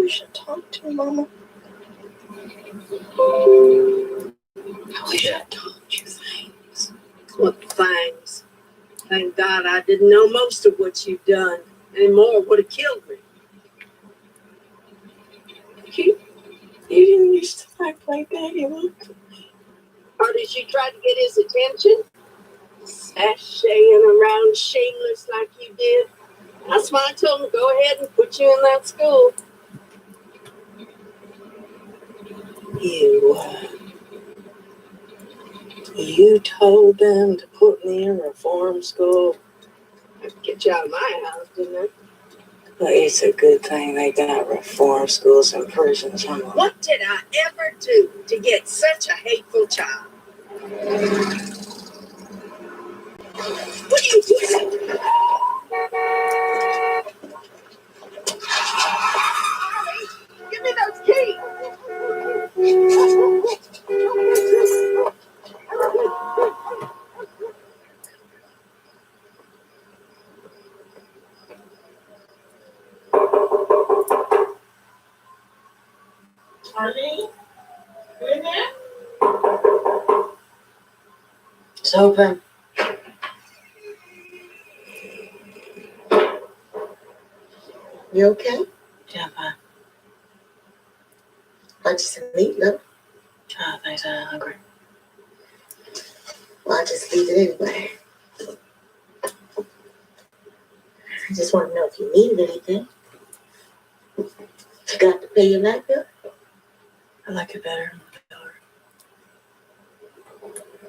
we should talk to, Mama. I wish I told you things. What things? Thank God I didn't know most of what you've done. Any more would have killed me. You didn't used to act like that. You looked. Or did you try to get his attention? Sashaying around shameless like you did. That's why I told him go ahead and put you in that school. You told them to put me in reform school. I'd get you out of my house, didn't I? Well, it's a good thing they got reform schools and prisons, huh? What did I ever do to get such a hateful child? What are you doing? Give me those keys. Arlene, you in there? It's open. You okay? Yeah, I'm fine. Want you some meat, love? Oh, thanks, I'm hungry. Well, I'll just leave it anyway. I just want to know if you needed anything. Forgot to pay your light bill? I like it better.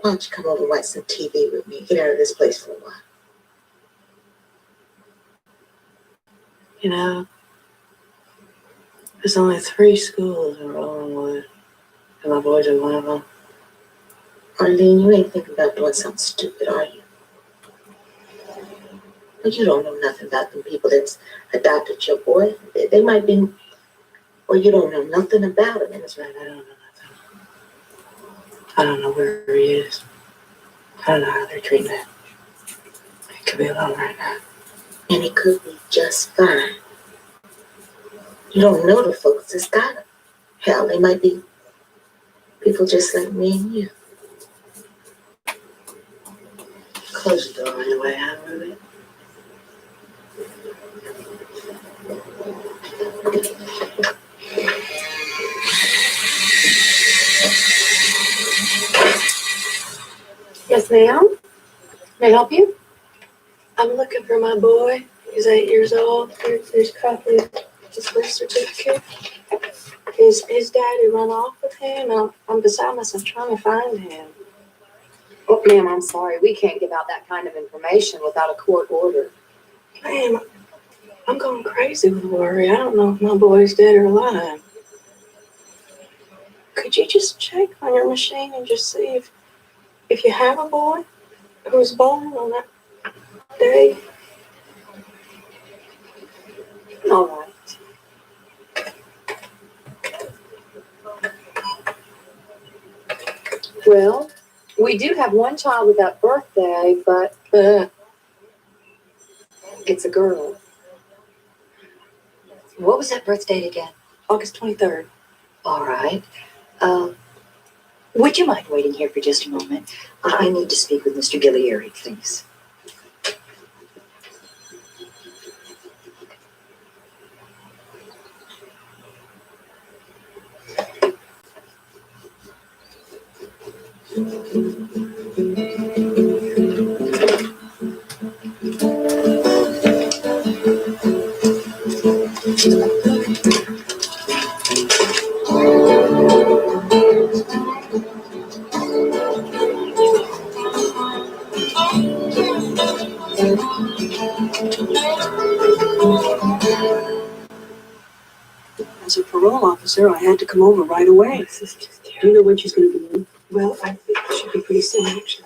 Why don't you come over and watch some TV with me? Get out of this place for a while. You know, there's only 3 schools in Rollingwood, and my boys are one of them. Arlene, you ain't thinking about doing something stupid, are you? Well, you don't know nothing about them people that's adopted your boy. They might be, or you don't know nothing about him. That's right, I don't know nothing. I don't know where he is. I don't know how they're treating him. He could be alone right now. And he could be just fine. You don't know the folks that's got him. Hell, they might be people just like me and you. Close the door anyway, huh, Ruby? Yes, ma'am. May I help you? I'm looking for my boy. He's 8 years old. There's a copy of his birth certificate. His daddy run off with him, and I'm beside myself trying to find him. Oh, ma'am, I'm sorry. We can't give out that kind of information without a court order. Ma'am, I'm going crazy with worry. I don't know if my boy's dead or alive. Could you just check on your machine and just see if you have a boy who was born on that day? All right. Well, we do have one child with that birthday, but it's a girl. What was that birth date again? August 23rd. All right. Would you mind waiting here for just a moment? I need to speak with Mr. Gillieri, please. As a parole officer, I had to come over right away. Do you know when she's going to be in? Well, I think it should be pretty soon, actually.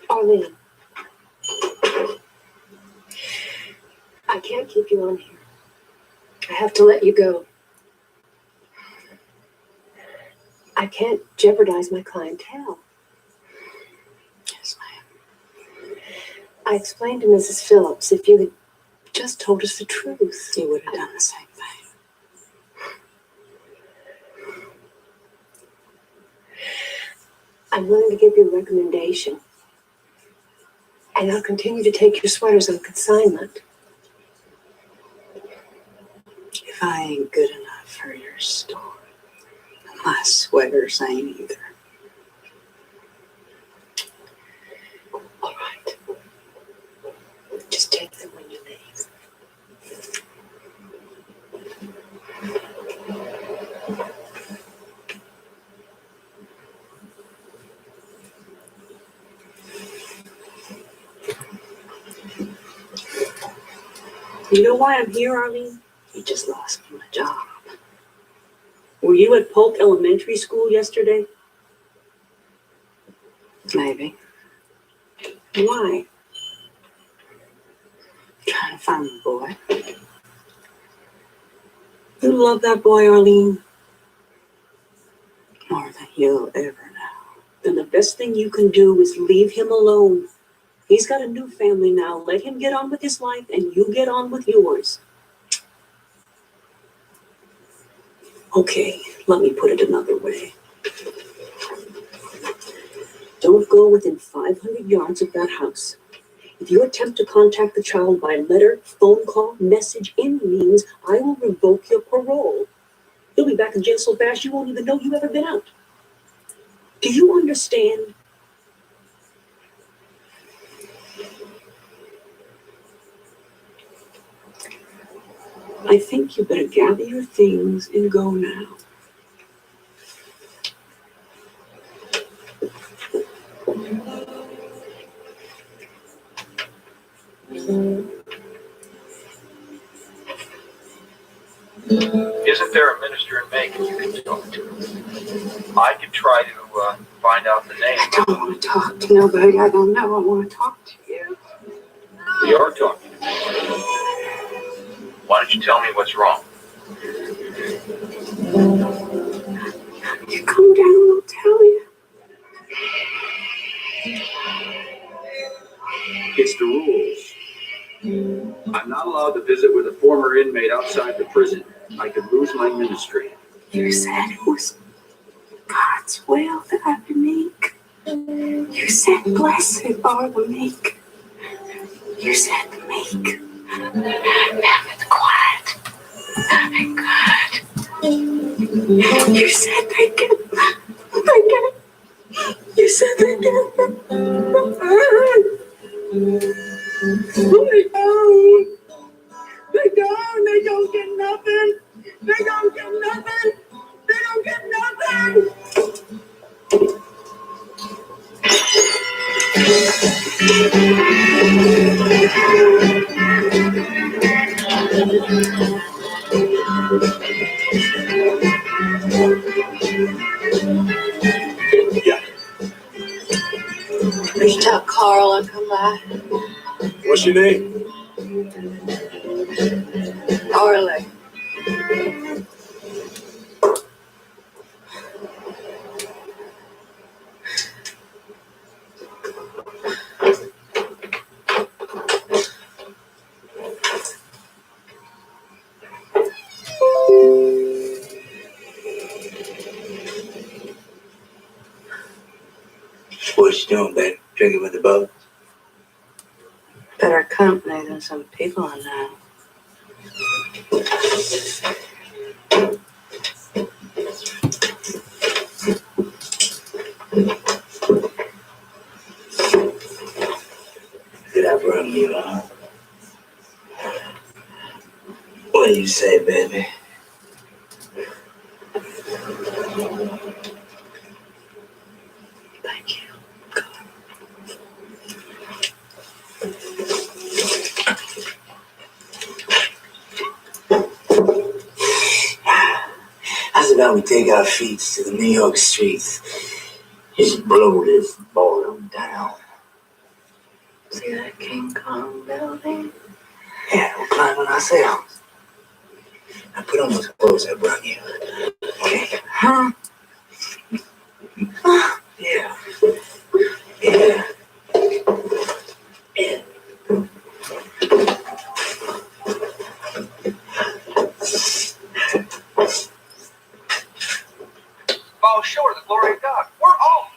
Arlene, I can't keep you on here. I have to let you go. I can't jeopardize my clientele. Yes, ma'am. I explained to Mrs. Phillips if you had just told us the truth. You would have done the same thing. I'm willing to give you a recommendation. And I'll continue to take your sweaters on consignment. If I ain't good enough for your store, my sweaters ain't either. All right. Just take them when you leave. You know why I'm here, Arlene? You just lost me my job. Were you at Polk Elementary School yesterday? Maybe. Why? Trying to find the boy. You love that boy, Arlene. More than you'll ever know. Then the best thing you can do is leave him alone. He's got a new family now. Let him get on with his life and you get on with yours. Okay, let me put it another way. Don't go within 500 yards of that house. If you attempt to contact the child by letter, phone call, message, any means, I will revoke your parole. You'll be back in jail so fast you won't even know you've ever been out. Do you understand? I think you better gather your things and go now. Isn't there a minister in Macon you can talk to? I could try to find out the name. I don't want to talk to nobody I don't know. I want to talk to you. We are talking. Why don't you tell me what's wrong? You come down and I'll tell you. It's the rules. I'm not allowed to visit with a former inmate outside the prison. I could lose my ministry. You said it was God's will that I be meek. You said blessed are the meek. You said the meek. Have it quiet. Have it good. You said they can. You said they can. They don't. They don't get nothing. They don't get nothing. They don't get nothing. Yeah. You should tell Carl I'll come by. What's your name? Arlie. What you doing, babe? Drinking with the boat? Better company than some people I know. Did I bring you on? What do you say, baby? Thank you. How's about we take our feet to the New York streets? Just blow this boredom down. See that King Kong building? Yeah, we'll climb on ourselves. Now put on those clothes I brought you. Okay? Huh? Yeah. Yeah. Fall short of the glory of God. We're all.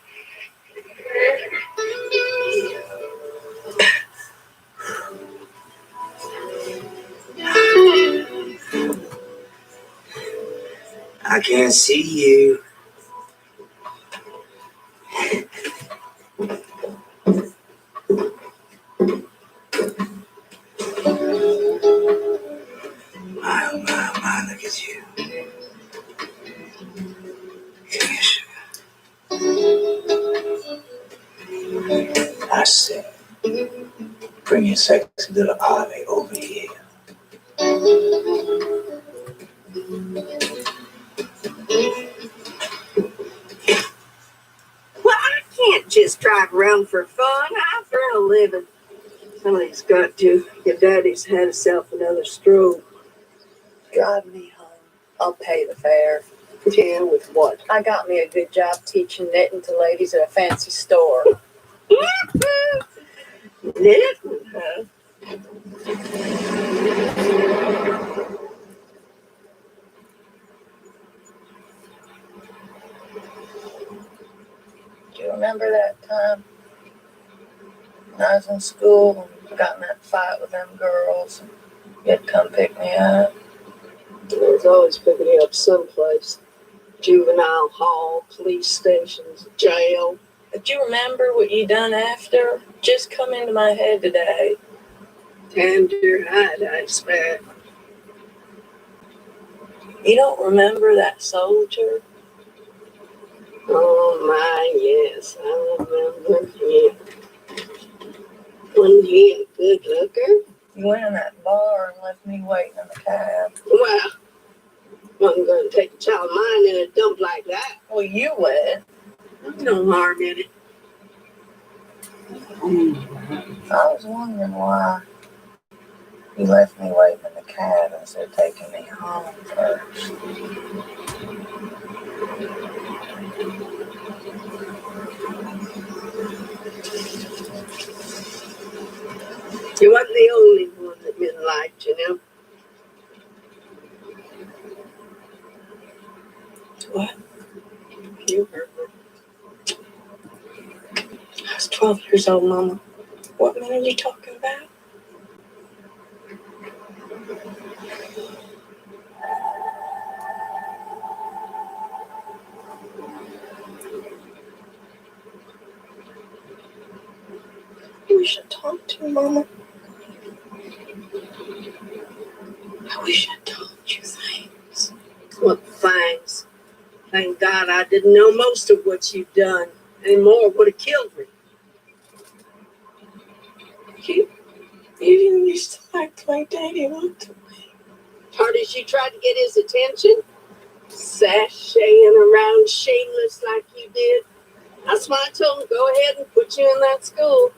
I can't see you. My, oh my, oh my, look at you. Come here, sugar. I said, bring your sexy little Ollie over here. Well, I can't just drive around for fun. I earn a living. Somebody's got to. Your daddy's had himself another stroke. Drive me home. I'll pay the fare. Yeah, with what? I got me a good job teaching knitting to ladies at a fancy store. Knitting, huh? Do you remember that time when I was in school and got in that fight with them girls? You had to come pick me up. I was always picking you up someplace. Juvenile hall, police stations, jail. But you remember what you done after? Just come into my head today. Tanned your hide, I expect. You don't remember that soldier? Oh my, yes, I remember him. Wasn't he a good looker? You went in that bar and left me waiting in the cab. Well, wasn't going to take a child of mine in a dump like that. Well, you went. There's no harm in it. I was wondering why you left me waiting in the cab instead of taking me home first. You wasn't the only one that men liked, you know. What? You heard me. I was 12 years old, Mama. What man are you talking about? We should talk to you, Mama. I wish I told you things. What things? Thank God I didn't know most of what you've done. Any more would have killed me. You didn't used to like the way Daddy looked at me. Hard as you tried to get his attention, sashaying around shameless like you did. That's why I told him go ahead and put you in that school.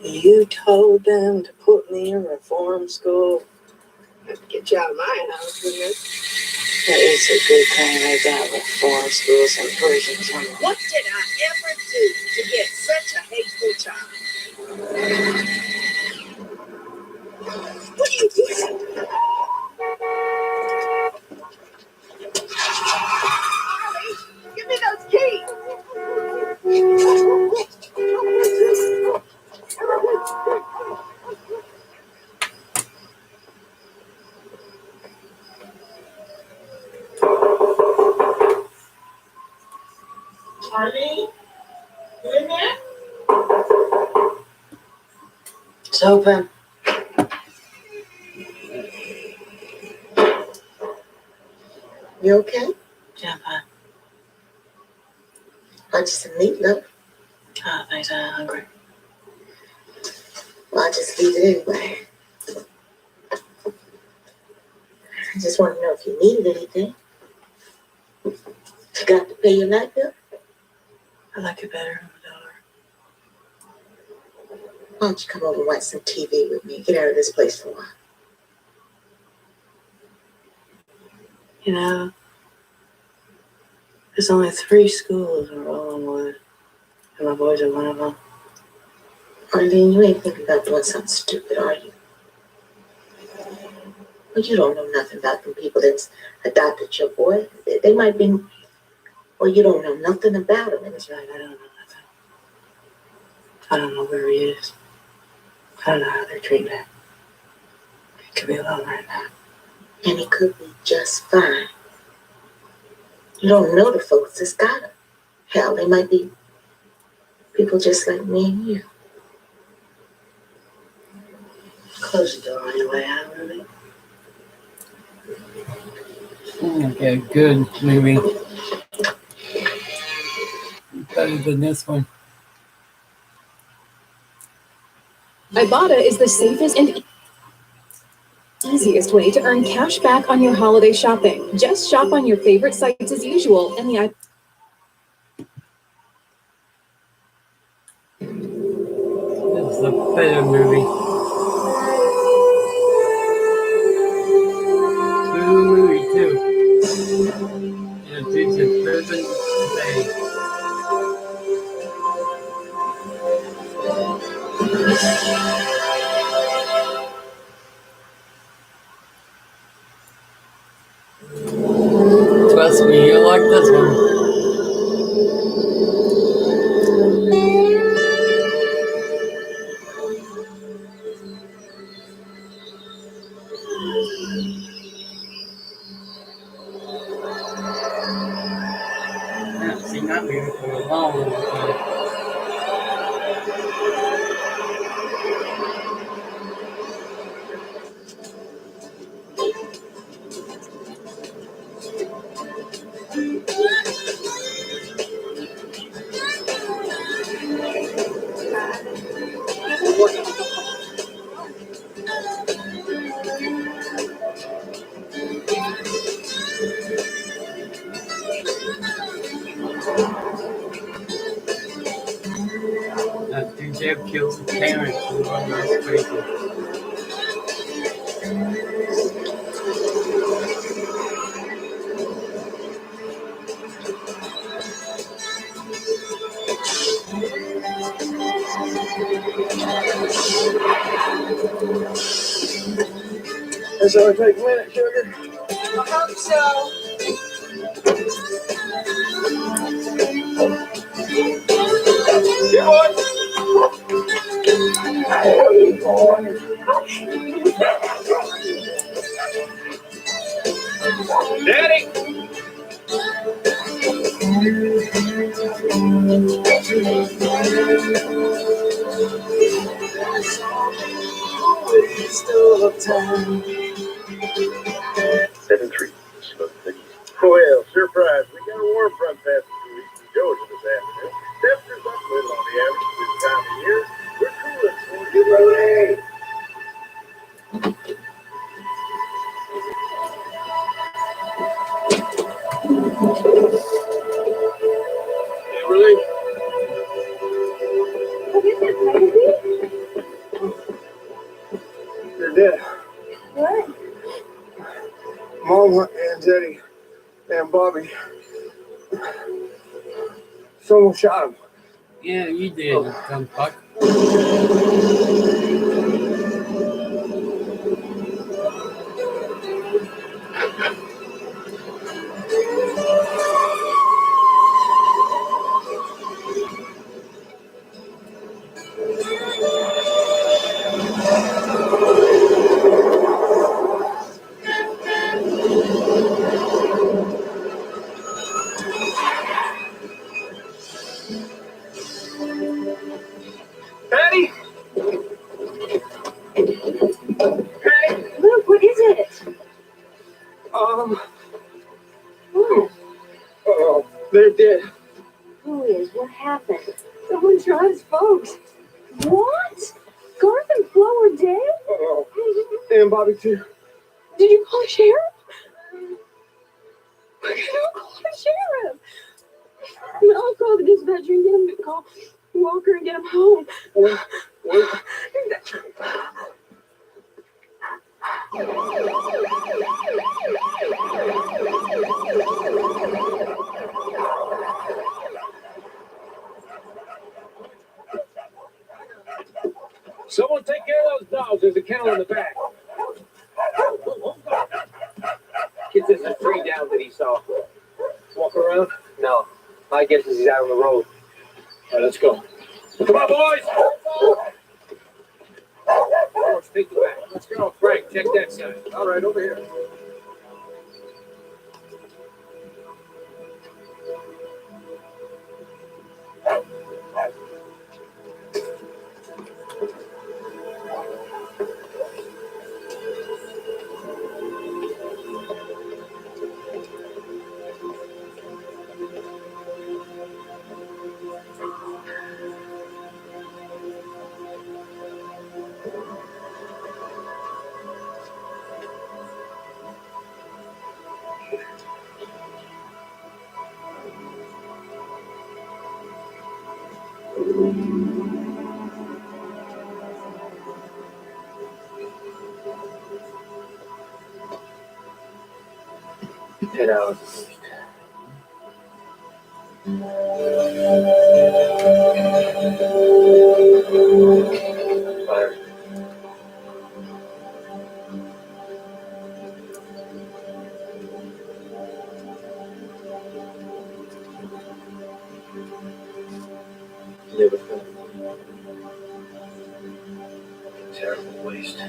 You told them to put me in reform school. Have to get you out of my house, wouldn't it? It's a good thing they got reform schools and prisons. What did I ever do to get such a hateful child? What are you doing? Ollie, give me those keys. Charlie, you in there? It's open. You okay? Yeah, fine. I just some meatloaf. Oh, thanks, I'm hungry. Well, I just leave it anyway. I just want to know if you needed anything. Forgot to pay your light bill? I like it better than $1. Why don't you come over and watch some TV with me? Get out of this place for a while. You know, there's only 3 schools in Rollingwood, and my boys are one of them. Arlene, you ain't thinking about doing something stupid, are you? Well, you don't know nothing about them people that's adopted your boy. They might be, well, you don't know nothing about them. That's right, I don't know nothing. I don't know where he is. I don't know how they're treating him. He could be alone right now. And he could be just fine. You don't know the folks that's got him. Hell, they might be people just like me and you. Close the door on your way out, really. Okay, good movie. Better than this one. Ibotta is the safest and easiest way to earn cash back on your holiday shopping. Just shop on your favorite sites as usual, and the This is a better movie. Good movie too. And it takes a present day. Trust me, you'll like this one. I haven't seen that movie for a long time. After Jeff kills his parents, the one goes crazy. This only take a minute, sugar. I hope so. Daddy! Well, surprise. We got a warm front passing through eastern Georgia this afternoon. Temperatures up a little on the average this time of year. We're cooling for you, buddy. Really? You're dead. What? Mama and Teddy and Bobby. Someone shot him. Yeah, you did, dumb fuck. Patty! Patty! Luke, what is it? What? Oh, they're dead. Who is? What happened? someone shot his folks. What? Garth and Flo are dead? Oh, and Bobby too. Did you call the sheriff? Don't call the sheriff. I'll call the dispatcher and get him to call Walker and get him home. Wait. Miles, there's a kennel in the back. Kid says there's 3 down that he saw. Walk around? No. My guess is he's out on the road. All right, let's go. Come on, boys! Let's take the back. Let's go. Frank, check that side. All right, over here. Head out. Fire. Never found. Terrible waste.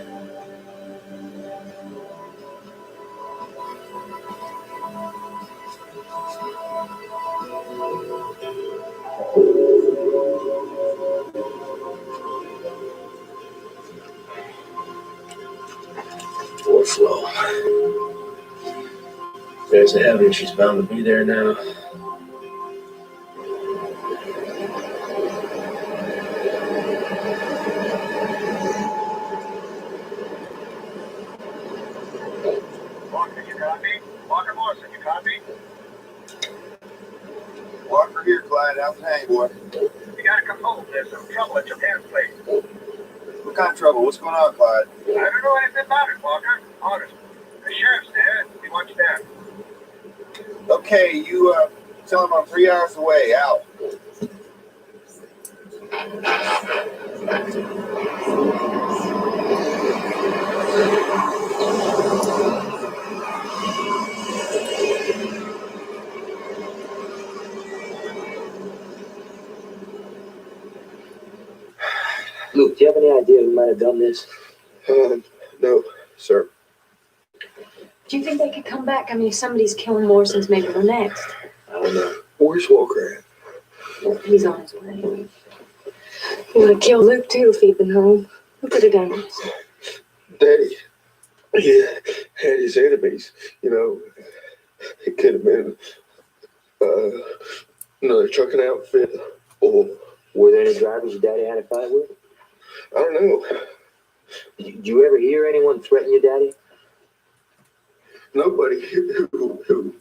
Poor Flo. There's the heaven. She's bound to be there now. Walker, you copy? Walker Morrison, you copy? Walker here, Clyde. How's the hang, boy? You gotta come home. There's some trouble at Japan's place. What kind of trouble? What's going on, Clyde? I don't know anything about it, Walker. Honest. The sheriff's there. He wants you there. Okay, you tell him I'm 3 hours away. Out. Luke, do you have any idea who might have done this? No, sir. Do you think they could come back? I mean, if somebody's killing Morrison's, maybe we're next. I don't know. Where's Walker at? Well, he's on his way. You want to kill Luke too if he'd been home. Who could have done this? Daddy. He had his enemies, you know. It could have been another trucking outfit, or Were there any drivers your daddy had a fight with? I don't know. Did you ever hear anyone threaten your daddy? Nobody who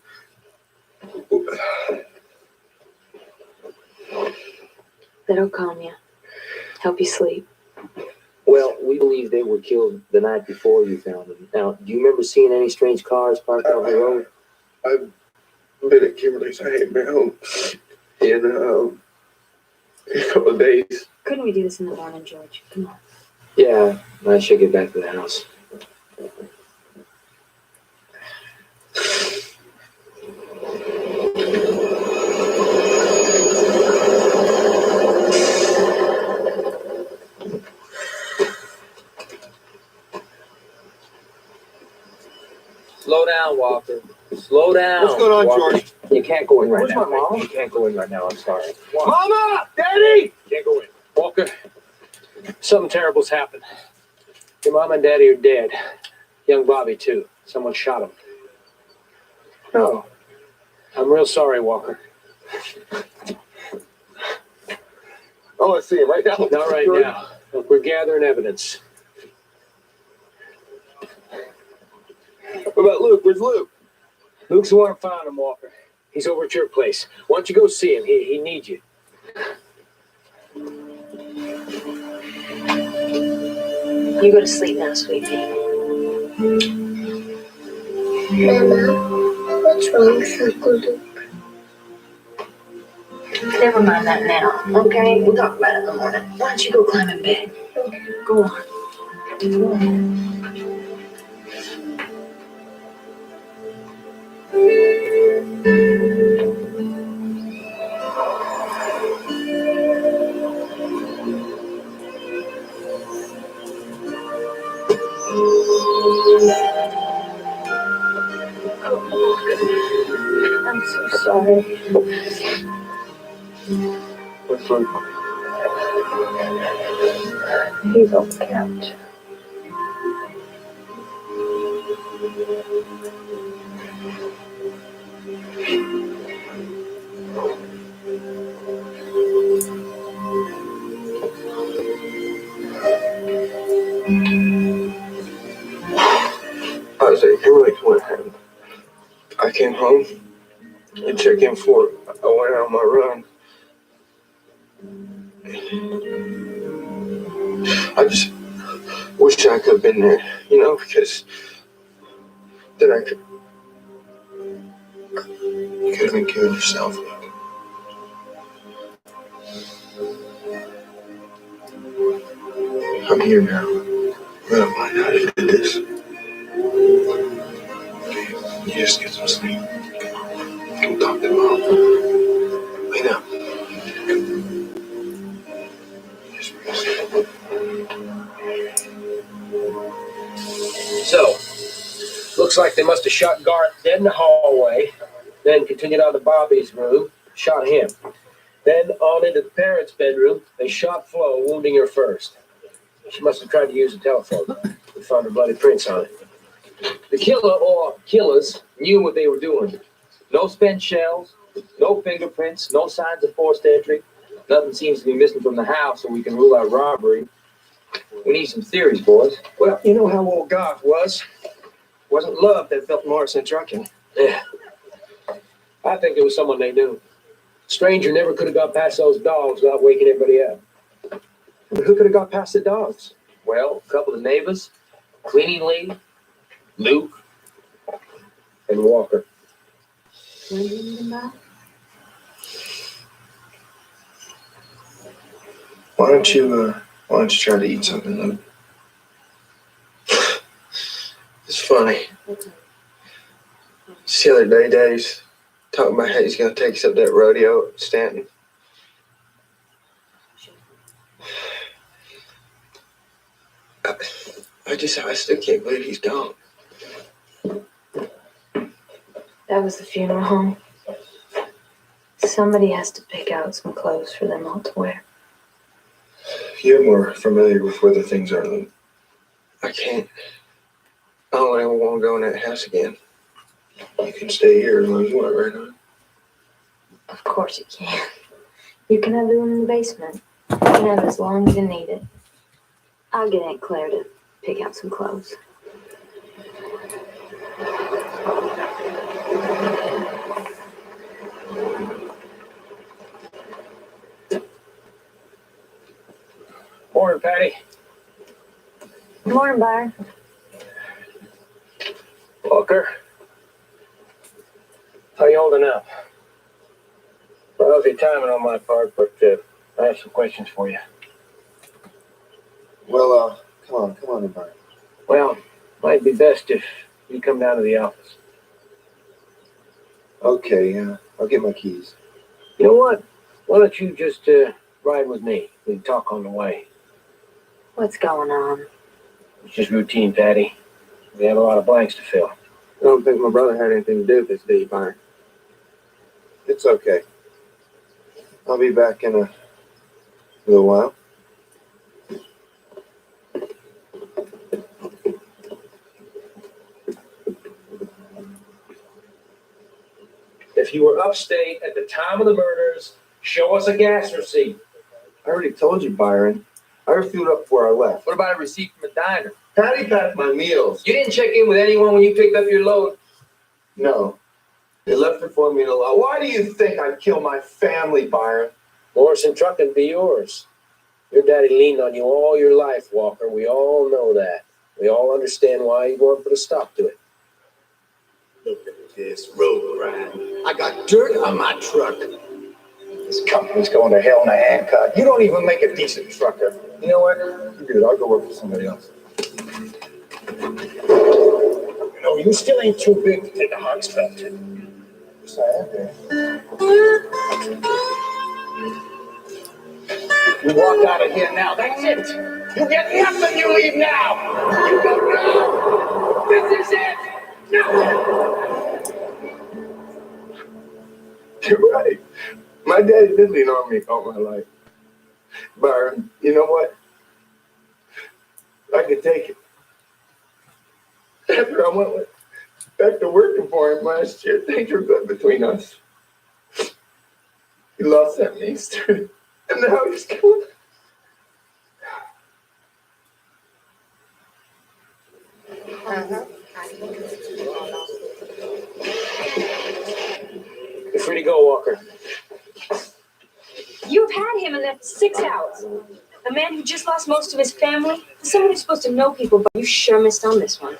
That'll calm you. Help you sleep. Well, we believe they were killed the night before you found them. Now, do you remember seeing any strange cars parked on the road? I've been at Kimberly's. I ain't been home in a couple of days. Couldn't we do this in the morning, George? Come on. Yeah, I should get back to the house. Slow down, Walker. Slow down. What's going on, Walker. George? You can't go in right Where's now. my mom? You can't go in right now. I'm sorry. Mama! Daddy! Can't go in. Walker, something terrible's happened. Your mom and daddy are dead. Young Bobby, too. Someone shot him. Oh. I'm real sorry, Walker. Oh, I see him right now. Not right George. now. Look, we're gathering evidence. What about Luke? Where's Luke? Luke's the one who found him, Walker. He's over at your place. Why don't you go see him? He needs you. You go to sleep now, sweetie. Mama, what's wrong with Uncle Luke? Never mind that now, okay? We'll talk about it in the morning. Why don't you go climb in bed? Go on. I'm so sorry. What's wrong? He's on the couch. I was like, you're like, what happened? I came home and checked in for, I went out on my run. I just wish I could have been there, you know, because then I could. You could have been killing yourself. I'm here now. I'm gonna find out who did this. Okay, you just get some sleep. Come talk to Mom. Lay down. Just rest. So, looks like they must have shot Garth dead in the hallway, then continued on to Bobby's room, shot him. Then on into the parents' bedroom, they shot Flo, wounding her first. She must have tried to use the telephone. We found her bloody prints on it. The killer or killers knew what they were doing. No spent shells, no fingerprints, no signs of forced entry. Nothing seems to be missing from the house, so we can rule out robbery. We need some theories, boys. Well, you know how old Garth was. Wasn't love that felt Morrison drunken. Yeah. I think it was someone they knew. Stranger never could have got past those dogs without waking everybody up. But who could have got past the dogs? Well, a couple of neighbors, cleaning lady, Luke, and Walker. When did you need him back? Why don't you try to eat something, Luke? It's funny. Just the other day, Daddy's talking about how he's gonna take us up that rodeo at Stanton. I still can't believe he's gone. That was the funeral home. Somebody has to pick out some clothes for them all to wear. You're more familiar with where the things are, Luke. I can't. I don't ever want to go in that house again. You can stay here as long as you want, right on? Of course you can. You can have the room in the basement. You can have it as long as you need it. I'll get Aunt Claire to pick out some clothes. Morning, Patty. Good morning, Byron. Walker. How you holding up? Well, your timing on my part, but I have some questions for you. Well, come on, everybody. Well, might be best if you come down to the office. Okay, I'll get my keys. You know what? Why don't you just ride with me? We can talk on the way. What's going on? It's just routine, Patty. We have a lot of blanks to fill. I don't think my brother had anything to do with this, do you, Byron? It's okay. I'll be back in a little while. If you were upstate at the time of the murders, show us a gas receipt. I already told you, Byron. I refueled up before I left. What about a receipt from a diner? Patty packed my meals. You didn't check in with anyone when you picked up your load? No. They left it for me to allow. Why do you think I'd kill my family, Byron? Morrison Trucking be yours. Your daddy leaned on you all your life, Walker. We all know that. We all understand why you want to put a stop to it. Look at this road ride. I got dirt on my truck. This company's going to hell in a handcut. You don't even make a decent trucker. You know what? Forget it. I'll go work for somebody else. you still ain't too big to take a Hartsfeld. Yes, I am, Dad. You walk out of here now. That's it. You get nothing. You leave now. You go now. This is it. No. You're right. My daddy did lean on me all my life. Byron, you know what? I could take it. After I went back to working for him last year, things were good between us. He lost that Easter, and now he's gone. You're free to go, Walker. You've had him in there for 6 hours. A man who just lost most of his family. Someone who's supposed to know people, but you sure missed on this one.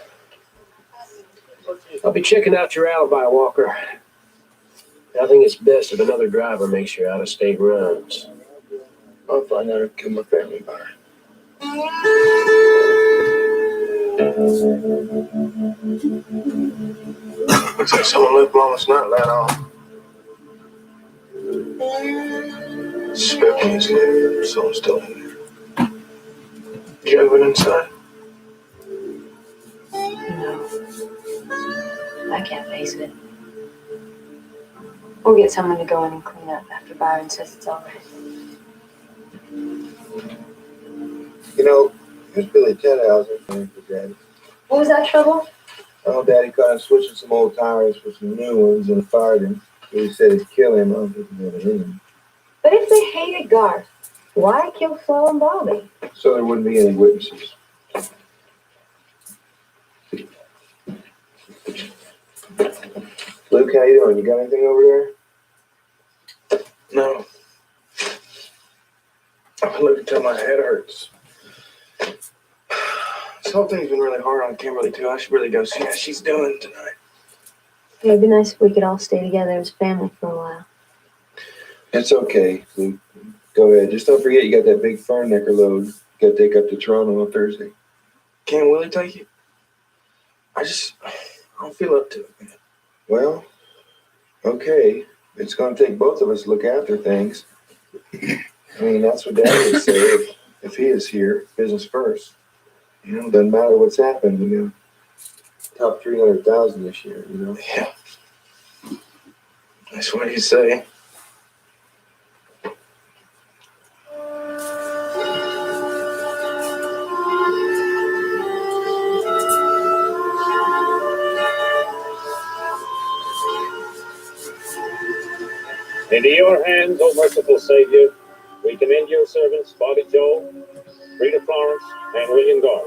I'll be checking out your alibi, Walker. I think it's best if another driver makes your out-of-state runs. I'll find out who killed my family, Byron. Looks like someone left Mama's nightlight on. Smoking is lit. Someone's still in there. You have it inside? No. I can't face it. We'll get someone to go in and clean up after Byron says it's all right. You know, there's Billy Tedhauser for Daddy. What was that trouble? Oh, Daddy caught him switching some old tires for some new ones and fired him. He said it'd kill him. I don't think he'd ever hit him. But if they hated Garth, why kill Flo and Bobby? So there wouldn't be any witnesses. Luke, how you doing? You got anything over there? No. I've been looking till my head hurts. This whole thing's been really hard on Kimberly, too. I should really go see how she's doing tonight. It'd be nice if we could all stay together as family for a while. It's okay, Luke. Go ahead. Just don't forget you got that big fern necker load you got to take up to Toronto on Thursday. Can Willie take it? I don't feel up to it, man. Well, okay. It's going to take both of us to look after things. I mean, that's what Dad would say if he is here, business first. You know, doesn't matter what's happened, you know. Top 300,000 this year, you know. Yeah. That's what you say. Into your hands, O merciful Savior, we commend your servants, Bobby Joe, Rita Florence, and William Garth.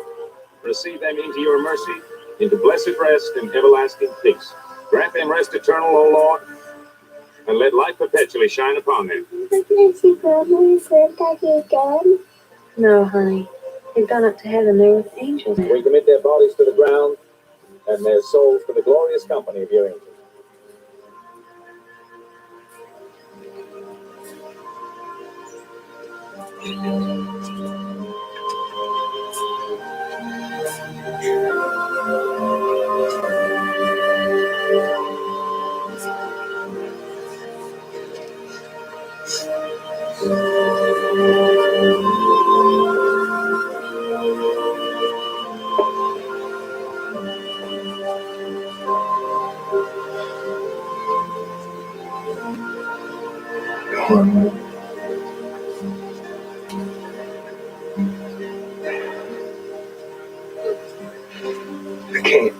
Receive them into your mercy, into blessed rest and everlasting peace. Grant them rest eternal, O Lord, and let light perpetually shine upon them. No, honey. They've gone up to heaven. They're with angels. We commit their bodies to the ground and their souls to the glorious company of your angels. I can't.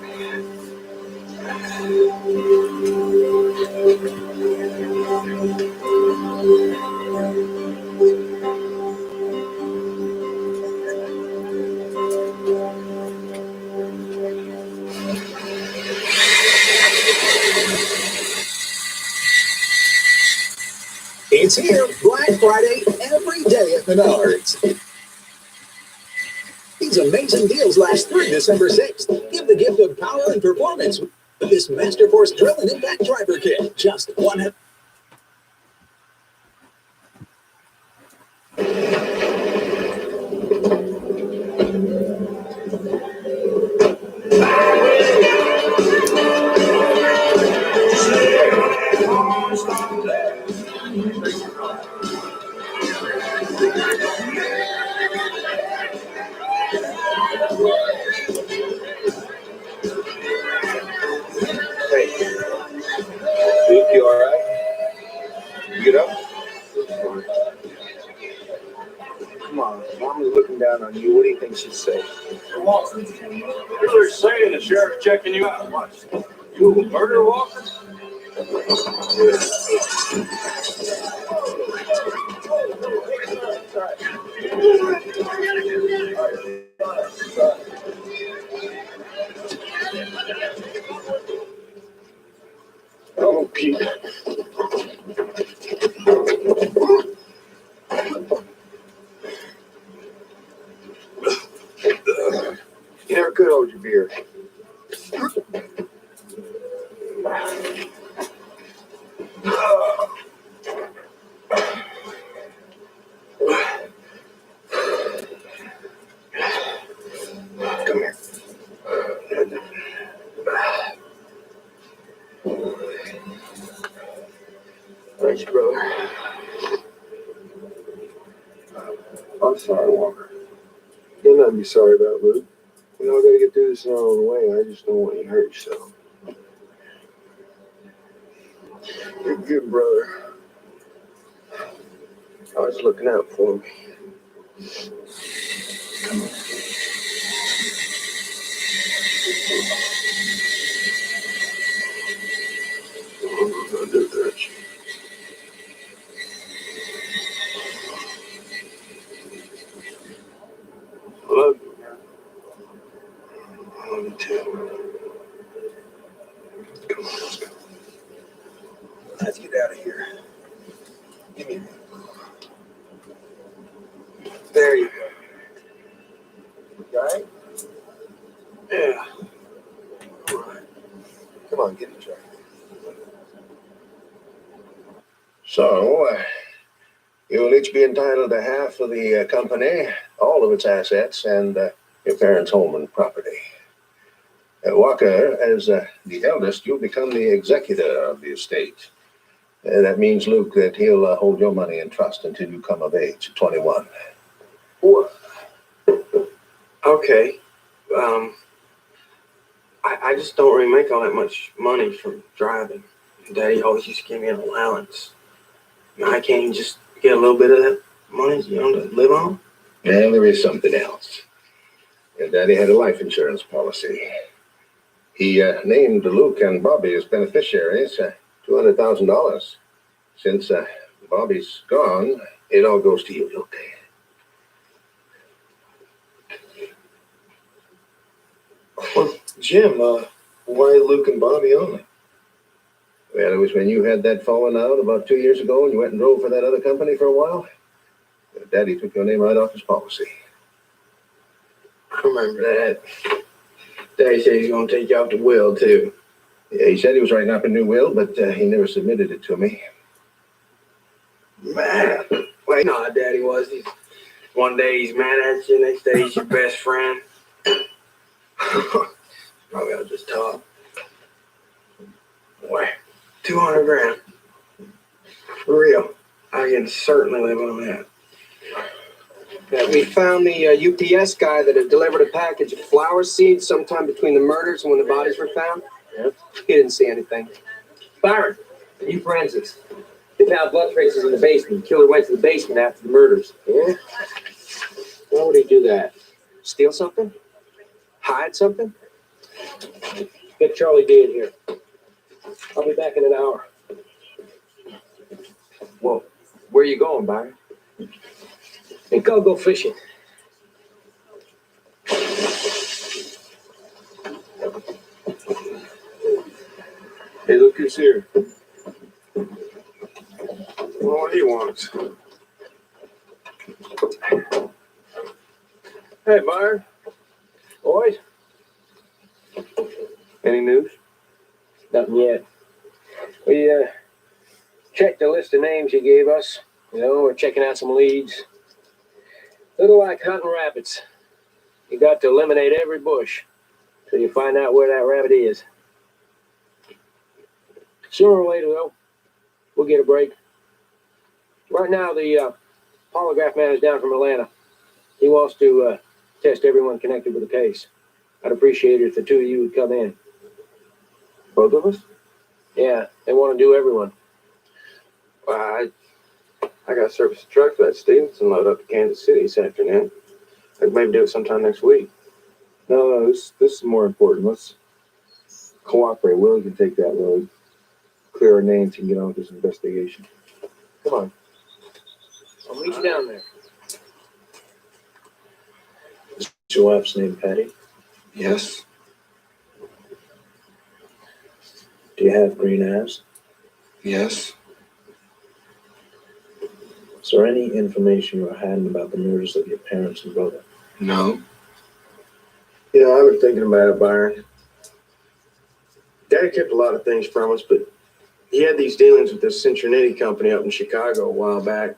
It's here, Black Friday, every day at Menards. These amazing deals last through December 6th. Give the gift of power and performance with this Master Force Drill and Impact Driver Kit. Just one. You all right? You get up? Come on, Mama's looking down on you. What do you think she'd say? Walker, they're saying the sheriff's checking you out. What? You a murder, Walker? Oh, Pete. You never could hold your beer. Come here. Thanks, brother. I'm sorry, Walker. You're nothing to be sorry about, Luke. We all gotta get through this in our own way. I just don't want you to hurt yourself. You're good, brother. I was looking out for me. Come on. I'll do that. I love you. I love you too. Come on, let's go. Let's get out of here. Give me a minute. There you go. You all right? Yeah. All right. Come on, get in the truck. So, you will each be entitled to half of the company, all of its assets, and your parents' home and property. Walker, as the eldest, you'll become the executor of the estate. That means, Luke, that he'll hold your money in trust until you come of age at 21. What? Okay. I just don't really make all that much money from driving. Daddy always used to give me an allowance. I can't even just get a little bit of that money, to live on. And there is something else. Your daddy had a life insurance policy. He named Luke and Bobby as beneficiaries, $200,000. Since Bobby's gone, it all goes to you, Luke. Well, Jim, why Luke and Bobby only? Well, it was when you had that falling out about 2 years ago and you went and drove for that other company for a while. Daddy took your name right off his policy. I remember that. Daddy said he's going to take you off the will, too. Yeah, he said he was writing up a new will, but he never submitted it to me. Man, well, you know how Daddy was. One day he's mad at you, next day he's your best friend. Probably I'll just talk. Boy, 200 grand. For real. I can certainly live on that. Yeah, we found the UPS guy that had delivered a package of flower seeds sometime between the murders and when the bodies were found. Yeah. He didn't see anything. Byron, new forensics. They found blood traces in the basement. The killer went to the basement after the murders. Yeah? Why would he do that? Steal something? Hide something? Get Charlie D in here. I'll be back in an hour. Well, where are you going, Byron? I think I'll go fishing. Hey, look who's here. Well, what do you want? Hey, Byron. Boys? Any news? Nothing yet. We checked the list of names you gave us. We're checking out some leads. Little like hunting rabbits. You got to eliminate every bush till you find out where that rabbit is. Sooner or later, though, we'll get a break. Right now, the polygraph man is down from Atlanta. He wants to test everyone connected with the case. I'd appreciate it if the two of you would come in. Both of us? Yeah, they want to do everyone. Well, I got to service a truck for that Stevenson load up to Kansas City this afternoon. I could maybe do it sometime next week. No, this is more important. Let's cooperate. Willie can take that load. Clear our names and get on with this investigation. Come on. I'll meet you down there. Is your wife's name Patty? Yes. Do you have green eyes? Yes. Is there any information you're hiding about the murders of your parents and brother? No. You know, I've been thinking about it, Byron. Daddy kept a lot of things from us, but he had these dealings with this Cincinnati company up in Chicago a while back.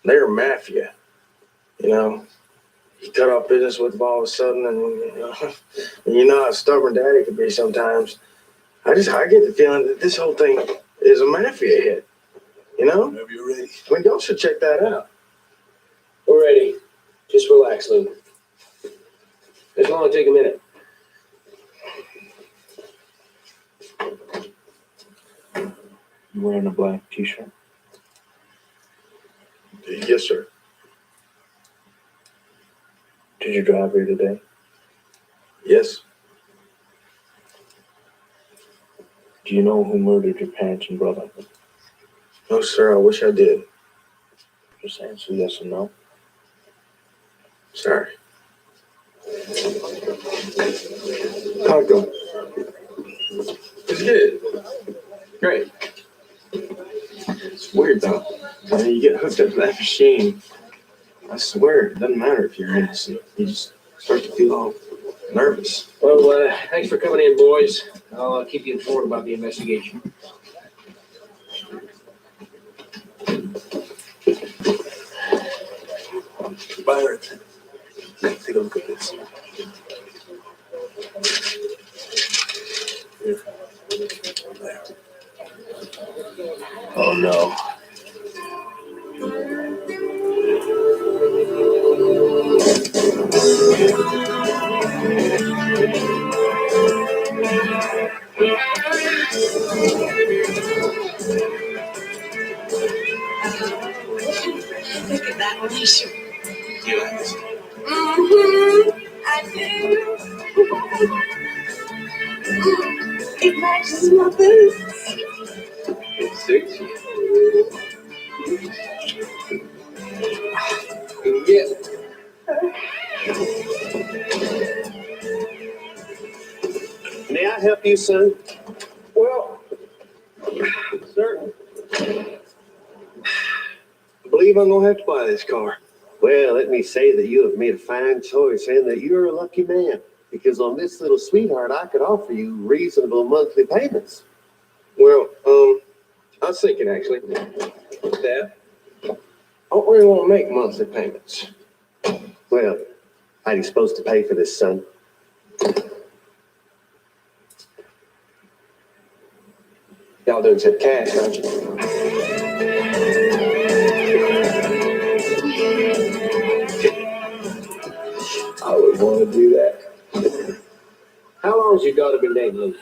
They were mafia, you know. He cut off business with them all of a sudden, and you know how stubborn Daddy could be sometimes. I get the feeling that this whole thing is a mafia hit, you know? Whenever you're ready. I mean, y'all should check that out. We're ready. Just relax, Lou. This will only take a minute. You wearing a black t-shirt? Yes, sir. Did you drive here today? Yes. Do you know who murdered your parents and brother? No, sir. I wish I did. Just answer yes or no. Sorry. How'd it go? It's good. Great. It's weird, though. When you get hooked up to that machine, I swear, it doesn't matter if you're innocent. You just start to feel all nervous. Well, thanks for coming in, boys. I'll keep you informed about the investigation. Byron, take a look at this. Oh no. Look at that t-shirt. You like this? I do. It matches my boots. It's sexy. Yeah. May I help you, son? Well, sir. I believe I'm gonna have to buy this car. Well, let me say that you have made a fine choice and that you're a lucky man. Because on this little sweetheart, I could offer you reasonable monthly payments. Well, I was thinking actually that I don't really want to make monthly payments. Well, how are you supposed to pay for this, son? Y'all do accept cash, don't you? I would want to do that. How long's your daughter been dating Lou?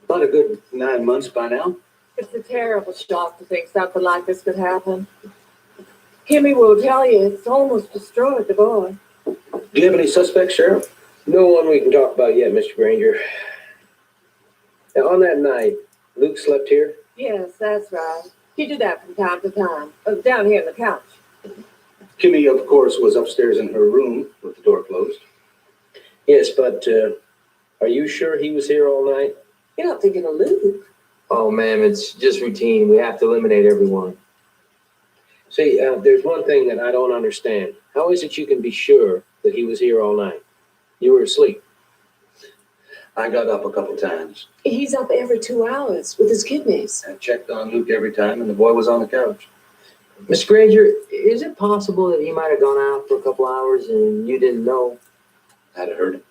About a good 9 months by now. It's a terrible shock to think something like this could happen. Kimmy will tell you it's almost destroyed the boy. Do you have any suspects, Sheriff? No one we can talk about yet, Mr. Granger. Now, on that night, Luke slept here? Yes, that's right. He did that from time to time. Down here on the couch. Kimmy, of course, was upstairs in her room with the door closed. Yes, but are you sure he was here all night? You're not thinking of Luke. Oh, ma'am, it's just routine. We have to eliminate everyone. See, there's one thing that I don't understand. How is it you can be sure that he was here all night? You were asleep. I got up a couple times. He's up every 2 hours with his kidneys. I checked on Luke every time, and the boy was on the couch. Mr. Granger, is it possible that he might have gone out for a couple hours and you didn't know? I'd have heard him.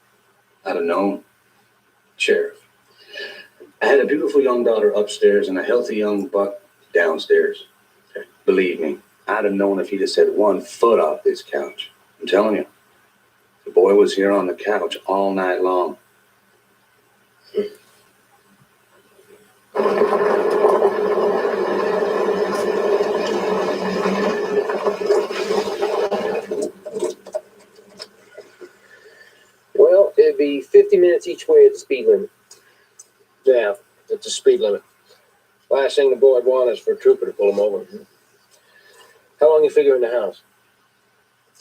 I'd have known. Sheriff, I had a beautiful young daughter upstairs and a healthy young buck downstairs. Believe me, I'd have known if he'd have set 1 foot off this couch. I'm telling you, the boy was here on the couch all night long. 50 minutes each way at the speed limit. Yeah, that's the speed limit. Last thing the boy would want is for a trooper to pull him over. How long you figure in the house?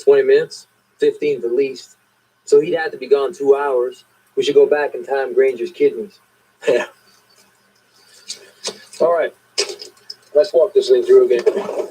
20 minutes, 15 at the least. So he'd have to be gone 2 hours. We should go back and time Granger's kidneys. Yeah. All right. Let's walk this thing through again.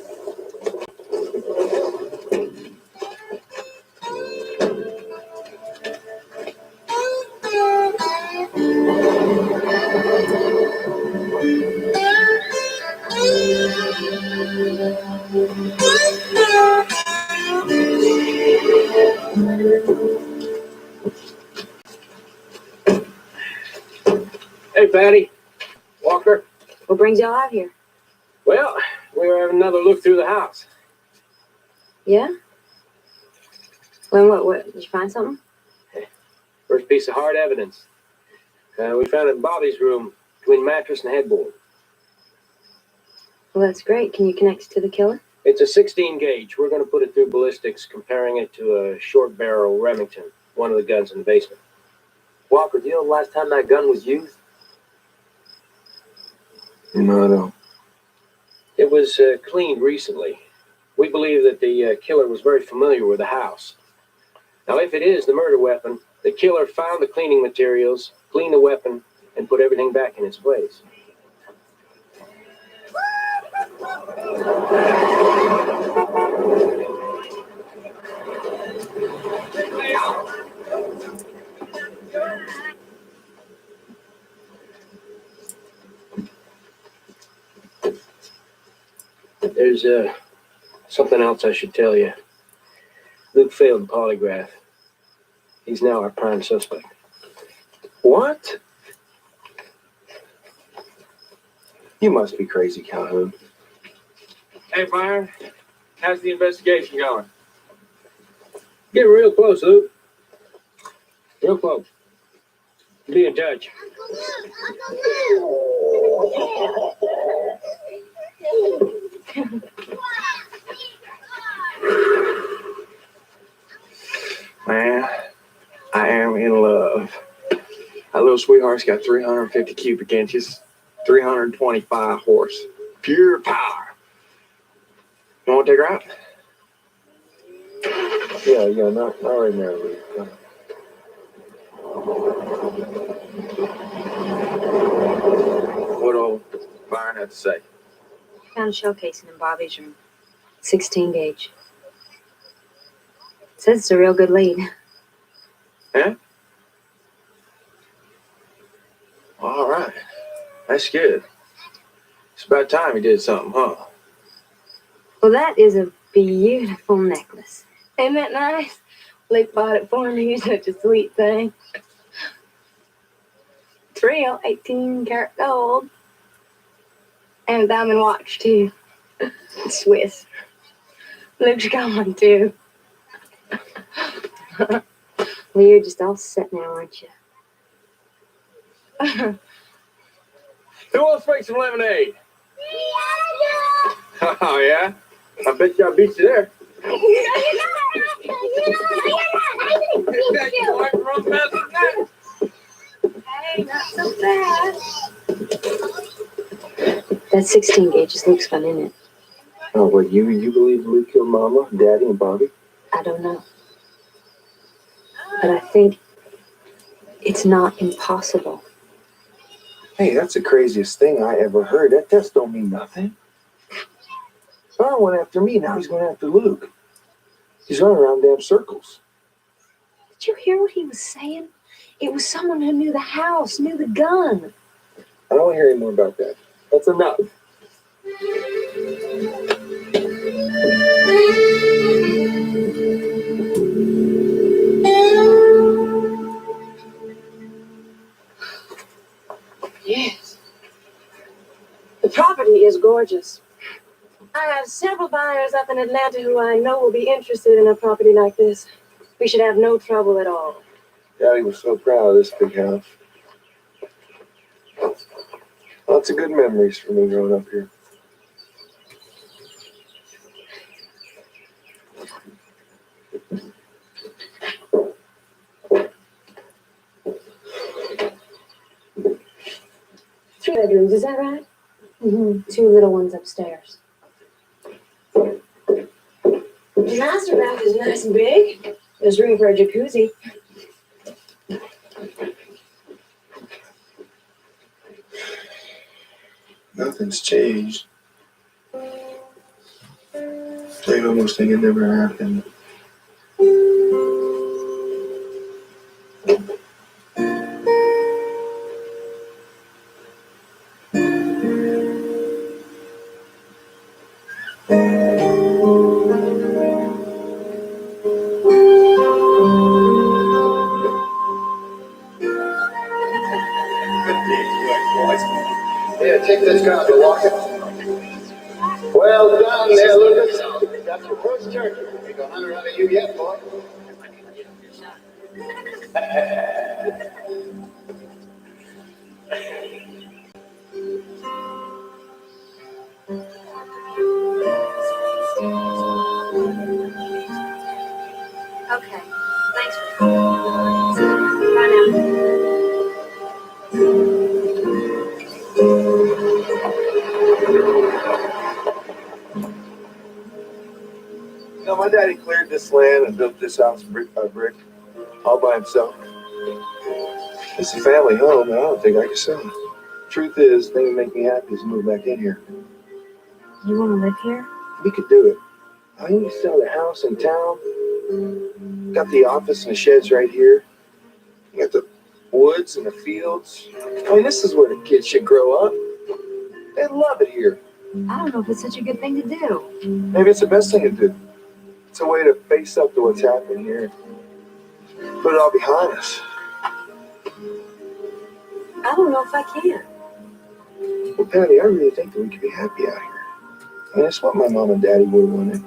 Hey, Patty. Walker. What brings y'all out here? Well, we were having another look through the house. Yeah? Well, what? Did you find something? First piece of hard evidence. We found it in Bobby's room between mattress and headboard. Well, that's great. Can you connect it to the killer? It's a 16 gauge. We're going to put it through ballistics, comparing it to a short barrel Remington, one of the guns in the basement. Walker, do you know the last time that gun was used? No, I don't. It was cleaned recently. We believe that the killer was very familiar with the house. Now, if it is the murder weapon, the killer found the cleaning materials, cleaned the weapon, and put everything back in its place. There's something else I should tell you. Luke failed the polygraph. He's now our prime suspect. What? You must be crazy, Calhoun. Hey, Byron, how's the investigation going? Get real close, Luke. Real close. Be in touch. Man, I am in love. That little sweetheart's got 350 cubic inches, 325 horse. Pure power. You want to take her out? Yeah, not right now, Luke. What old Byron have to say? Found a shell casing in Bobby's room. 16 gauge. Says it's a real good lead. Yeah? All right. That's good. It's about time he did something, huh? Well, that is a beautiful necklace. Ain't that nice? Luke bought it for me. You're such a sweet thing. It's real. 18 karat gold. And a diamond watch, too. It's Swiss. Luke's got one, too. Well, you're just all set now, aren't you? Who wants to make some lemonade? Oh, yeah? I bet you I beat you there. Hey, not so fast. That 16 gauge is Luke's gun, isn't it? Oh, what, you believe Luke killed Mama, Daddy, and Bobby? I don't know. But I think it's not impossible. Hey, that's the craziest thing I ever heard. That test don't mean nothing. Byron went after me, now he's going after Luke. He's running around damn circles. Did you hear what he was saying? It was someone who knew the house, knew the gun. I don't want to hear any more about that. That's enough. Yes. The property is gorgeous. I have several buyers up in Atlanta who I know will be interested in a property like this. We should have no trouble at all. Daddy was so proud of this big house. Lots of good memories for me growing up here. Is that right? Mm-hmm. 2 little ones upstairs. The master bath is nice and big. There's room for a jacuzzi. Nothing's changed. I almost think it never happened. Yeah, take this copy, Walker. Well done there, Lucas. You got your first turkey. Ain't gonna hunt out of you yet, boy. Okay. Thanks for coming. Bye now. You know, my daddy cleared this land and built this house brick by brick, all by himself. It's a family home, and I don't think I can sell it. Truth is, the thing that make me happy is to move back in here. You want to live here? We could do it. I need to sell the house in town. Got the office and the sheds right here. You got the woods and the fields. I mean, this is where the kids should grow up. They love it here. I don't know if it's such a good thing to do. Maybe it's the best thing to do. It's a way to face up to what's happening here. Put it all behind us. I don't know if I can. Well, Patty, I really think that we could be happy out here. I mean, that's what my mom and daddy would have wanted.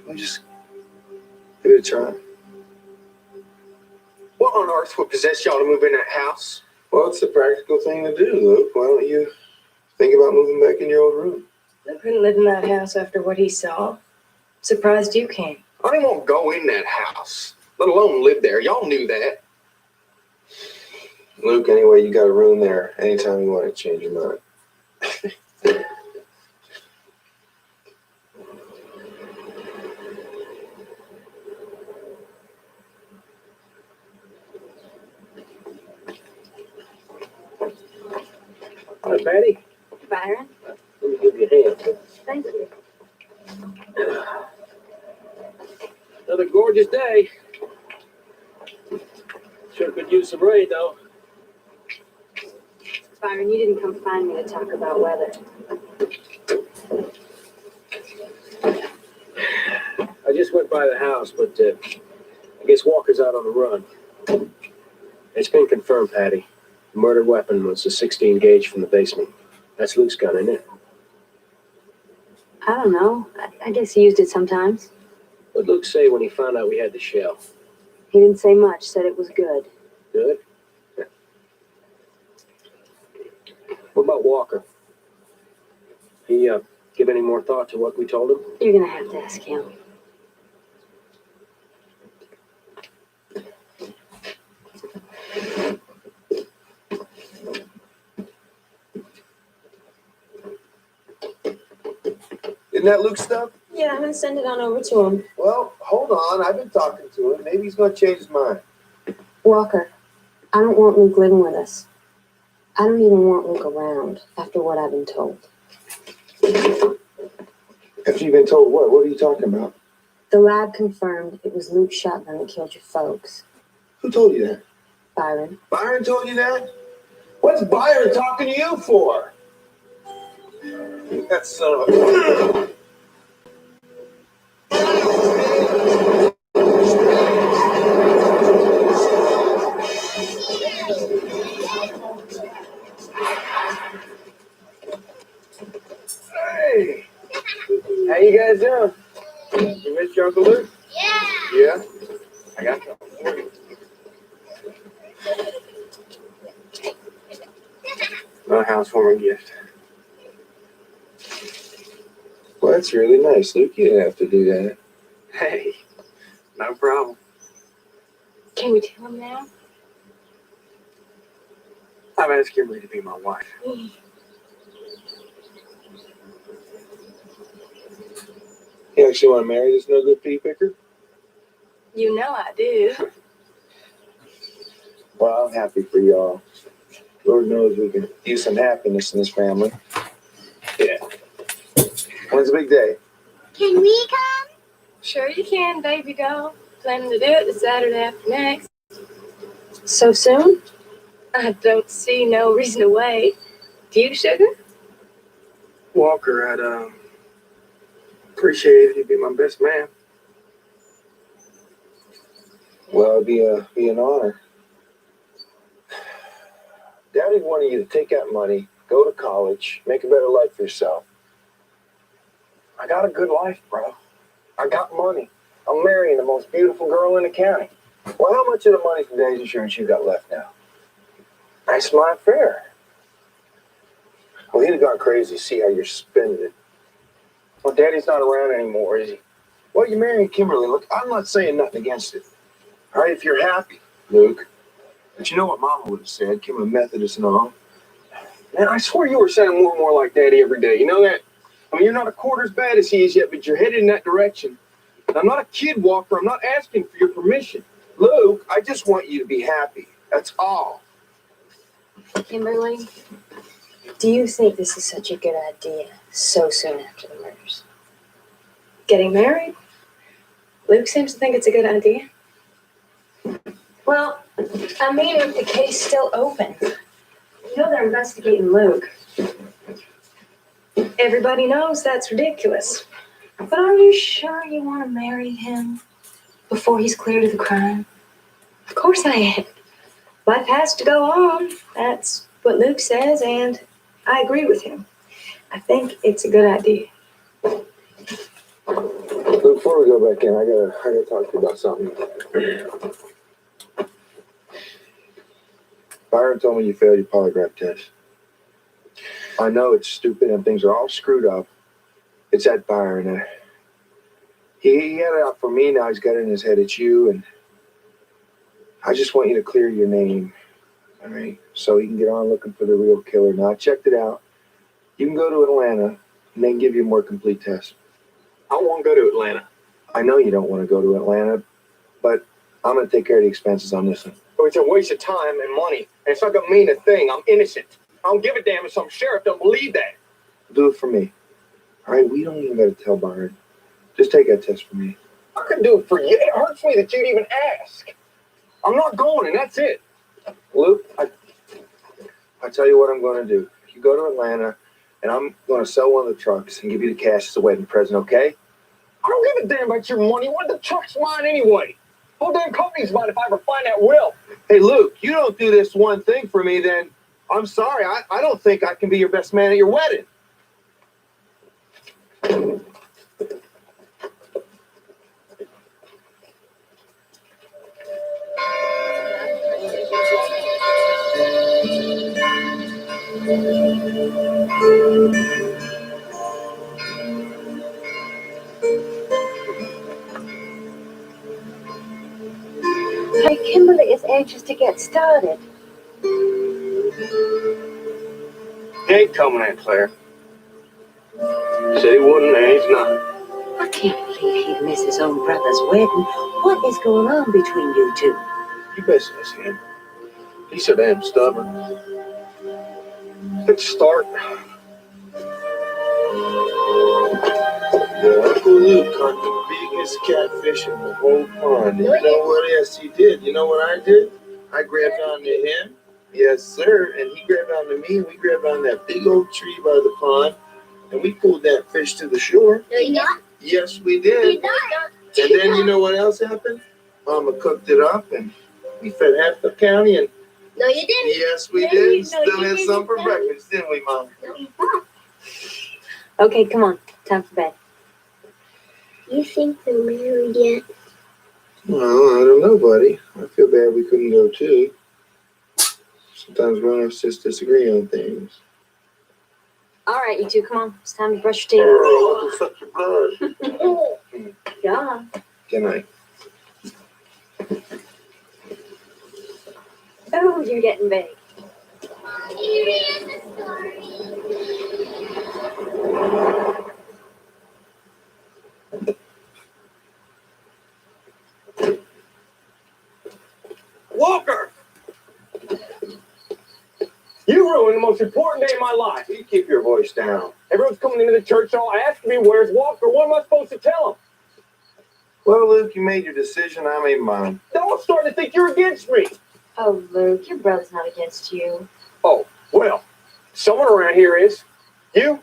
We just give it a try. What on earth would possess y'all to move in that house? Well, it's the practical thing to do, Luke. Why don't you think about moving back in your old room? I couldn't live in that house after what he saw. Surprised you came. I didn't want to go in that house, let alone live there. Y'all knew that. Luke, anyway, you got a room there anytime you want to change your mind. Hi, Patty. Byron? Let me give you a hand. Thank you. Another gorgeous day. Sure could use some rain, though. Byron, you didn't come find me to talk about weather. I just went by the house, but I guess Walker's out on the run. It's been confirmed, Patty. The murder weapon was a 16 gauge from the basement. That's Luke's gun, isn't it? I don't know. I guess he used it sometimes. What'd Luke say when he found out we had the shell? He didn't say much, said it was good. Good? What about Walker? He give any more thought to what we told him? You're gonna have to ask him. Isn't that Luke's stuff? Yeah, I'm gonna send it on over to him. Well, hold on. I've been talking to him. Maybe he's going to change his mind. Walker, I don't want Luke living with us. I don't even want Luke around after what I've been told. After you've been told what? What are you talking about? The lab confirmed it was Luke's shotgun that killed your folks. Who told you that? Byron. Byron told you that? What's Byron talking to you for? That son of a... Hey! How you guys doing? You miss your Uncle Luke? Yeah. I got something for you. My housewarming gift. Well, that's really nice, Luke. You didn't have to do that. Hey, no problem. Can we tell him now? I've asked Kimberly to be my wife. You actually want to marry this no good pea picker? You know I do. Well, I'm happy for y'all. Lord knows we can use some happiness in this family. Yeah. When's the big day? Can we come? Sure you can, baby doll. Planning to do it the Saturday after next. So soon? I don't see no reason to wait. Do you, sugar? Walker, I'd appreciate it if you'd be my best man. Well, it'd be an honor. Daddy wanted you to take that money, go to college, make a better life for yourself. I got a good life, bro. I got money. I'm marrying the most beautiful girl in the county. Well, how much of the money from Daddy's insurance you got left now? That's my affair. Well, he'd have gone crazy to see how you're spending it. Well, Daddy's not around anymore, is he? Well, you're marrying Kimberly. Look, I'm not saying nothing against it. All right, if you're happy, Luke. But you know what Mama would have said, Kimberly Methodist and all. Man, I swear you were sounding more and more like Daddy every day. You know that? I mean, you're not a quarter as bad as he is yet, but you're headed in that direction. And I'm not a kid, Walker. I'm not asking for your permission. Luke, I just want you to be happy. That's all. Kimberly, do you think this is such a good idea so soon after the murders? Getting married? Luke seems to think it's a good idea. Well, I mean, if the case is still open. You know they're investigating Luke. Everybody knows that's ridiculous. But are you sure you want to marry him before he's cleared of the crime? Of course I am. Life has to go on. That's what Luke says, and I agree with him. I think it's a good idea. Luke, before we go back in, I gotta talk to you about something. Byron told me you failed your polygraph test. I know it's stupid and things are all screwed up. It's at Byron. He had it out for me, now he's got it in his head it's you, and I just want you to clear your name, all right? So he can get on looking for the real killer. Now, I checked it out. You can go to Atlanta, and they can give you a more complete test. I won't go to Atlanta. I know you don't want to go to Atlanta, but I'm going to take care of the expenses on this one. It's a waste of time and money, and it's not gonna mean a thing. I'm innocent. I don't give a damn if some sheriff don't believe that. Do it for me. All right, we don't even got to tell Byron. Just take that test for me. I could do it for you. It hurts me that you'd even ask. I'm not going, and that's it. Luke, I tell you what I'm going to do. You go to Atlanta, and I'm going to sell one of the trucks and give you the cash as a wedding present, okay? I don't give a damn about your money. What the truck's mine anyway? Whole damn company's mine if I ever find that will. Hey, Luke, you don't do this one thing for me, then I'm sorry. I don't think I can be your best man at your wedding. Hey, Kimberly is anxious to get started. He ain't coming in, Claire. Said he wouldn't, and he's not. I can't believe he'd miss his own brother's wedding. What is going on between you two? You best miss him. He's so damn stubborn. Let's start. The Uncle Luke caught the biggest catfish in the whole pond. You know what else he did? You know what I did? I grabbed onto him. Yes, sir. And he grabbed onto me, and we grabbed on that big old tree by the pond, and we pulled that fish to the shore. No, you not. Yes, we did. And then you know what else happened? Mama cooked it up, and we fed half the county, and No, you didn't. yes, we No, did. you- no, Still you had didn't. some for No. breakfast, didn't we, Mom? No, you not. Okay, come on. Time for bed. You think they're married yet? Well, I don't know, buddy. I feel bad we couldn't go too. Sometimes grown-ups just disagree on things. All right, you two, come on. It's time to brush your teeth. Oh, what the fuck your blood? Yeah. Good night. Oh, you're getting big. Here is the story. most important day of my life. You keep your voice down. Everyone's coming into the church, all asking me, where's Walker? What am I supposed to tell them? Well, Luke, you made your decision. I made mine. Now I'm starting to think you're against me. Oh, Luke, your brother's not against you. Oh, well, someone around here is. You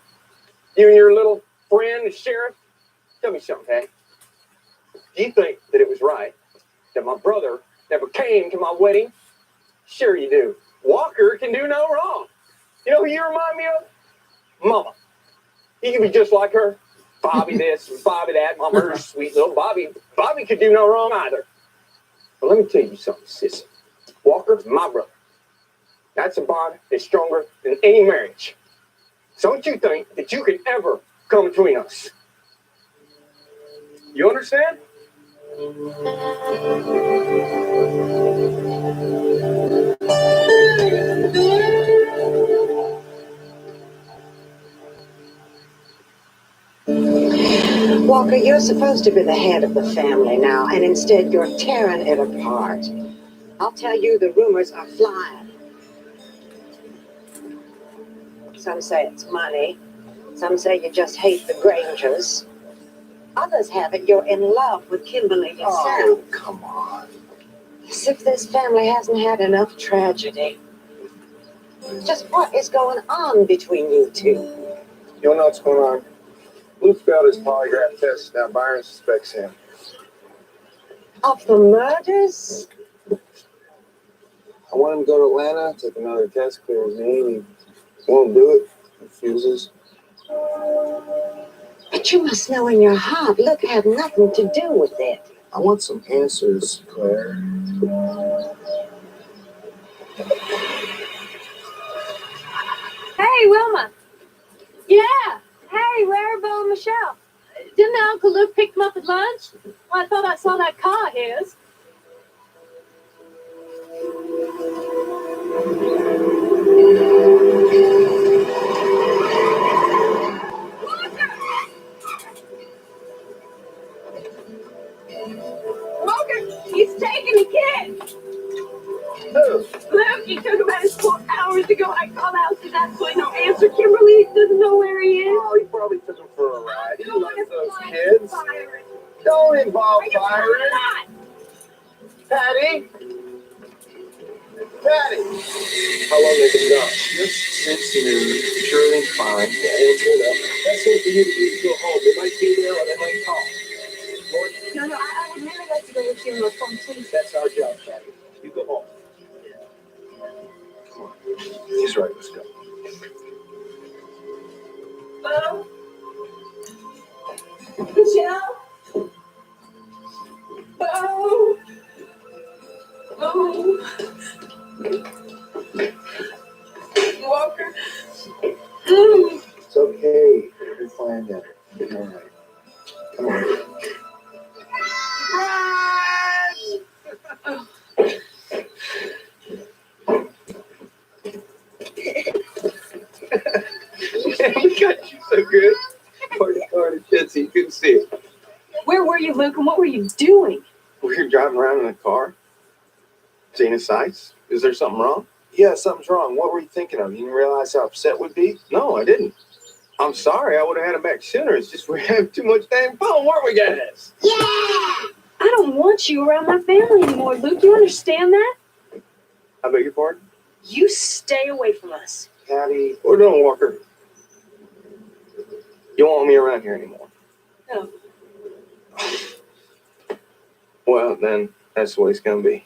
and your little friend, the sheriff. Tell me something, Patty. Do you think that it was right that my brother never came to my wedding? Sure you do. Walker can do no wrong. You know who you remind me of? Mama. You can be just like her. Bobby this, Bobby that. Mama, her sweet little Bobby. Bobby could do no wrong either. But let me tell you something, sissy. Walker's my brother. That's a bond that's stronger than any marriage. So don't you think that you could ever come between us? You understand? Walker, you're supposed to be the head of the family now, and instead you're tearing it apart. I'll tell you, the rumors are flying. Some say it's money. Some say you just hate the Grangers. Others have it you're in love with Kimberly yourself. Oh, come on. As if this family hasn't had enough tragedy. Just what is going on between you two? You don't know what's going on. Luke failed his polygraph test. Now Byron suspects him. Of the murders? I want him to go to Atlanta, take another test, clear his name. He won't do it. Refuses. But you must know in your heart, Luke had nothing to do with it. I want some answers, Claire. Hey, Wilma. Yeah. Hey, where are Bo and Michelle? Didn't Uncle Luke pick them up at lunch? Well, I thought I saw that car of his. Walker, he's taking the kid. Who? Luke, he took him out of school hours ago. I called out to that point, no answer. Kimberly doesn't know where he is. Oh, he probably took him for a ride. He loves those kids. Don't involve Byron. Patty? Patty! How long have they been gone? Just since noon. Surely fine. Yeah, he'll pull up. That's it for you to do to go home. They might be there or they might call. No, I would really like to go with you on the phone, please. That's our job, Patty. You go home. Come on. He's right. Let's go. Bo? Michelle? Bo? Bo? Walker? It's okay. You're fine, Dad. You're all right. Come on. We got you so good. Party shit, so you couldn't see it. Where were you, Luke, and what were you doing? We were driving around in a car. Seeing the sights. Is there something wrong? Yeah, something's wrong. What were you thinking of? You didn't realize how upset we'd be? No, I didn't. I'm sorry. I would have had him back sooner. It's just we have too much damn fun, weren't we, guys? Yeah! I don't want you around my family anymore, Luke. You understand that? I beg your pardon? You stay away from us. Patty. We're doing, Walker. You won't want me around here anymore. No. Well, then, that's the way it's going to be.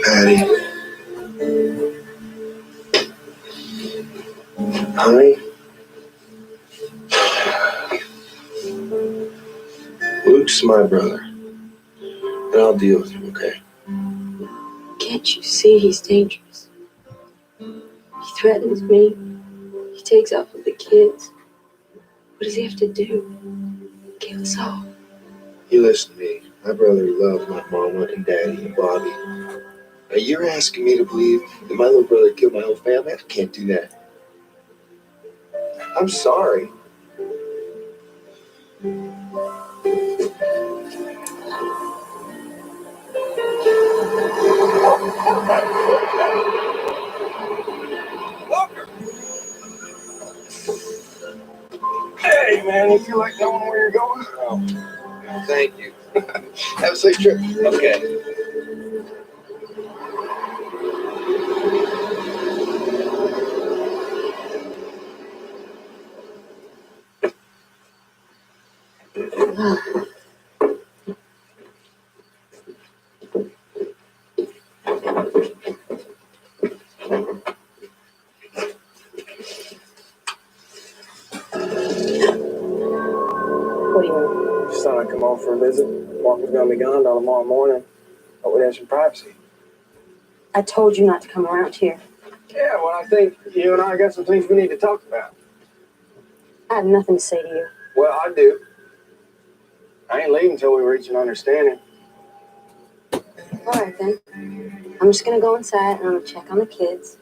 Patty. Honey. Luke's my brother. And I'll deal with him, okay? Can't you see he's dangerous? He threatens me. He takes off with the kids. What does he have to do? Kill us all. You listen to me. My brother loved my mama and daddy and Bobby. Now you're asking me to believe that my little brother killed my whole family? I can't do that. I'm sorry. Hey, man, you feel like knowing where you're going? Oh, thank you. Have a safe trip. Okay. What do you want? Just thought I'd come over for a visit. Walker's gonna be gone till tomorrow morning. But we'd have some privacy. I told you not to come around here. Yeah, well, I think you and I got some things we need to talk about. I have nothing to say to you. Well, I do. I ain't leaving until we reach an understanding. All right, then. I'm just going to go inside and I'm going to check on the kids.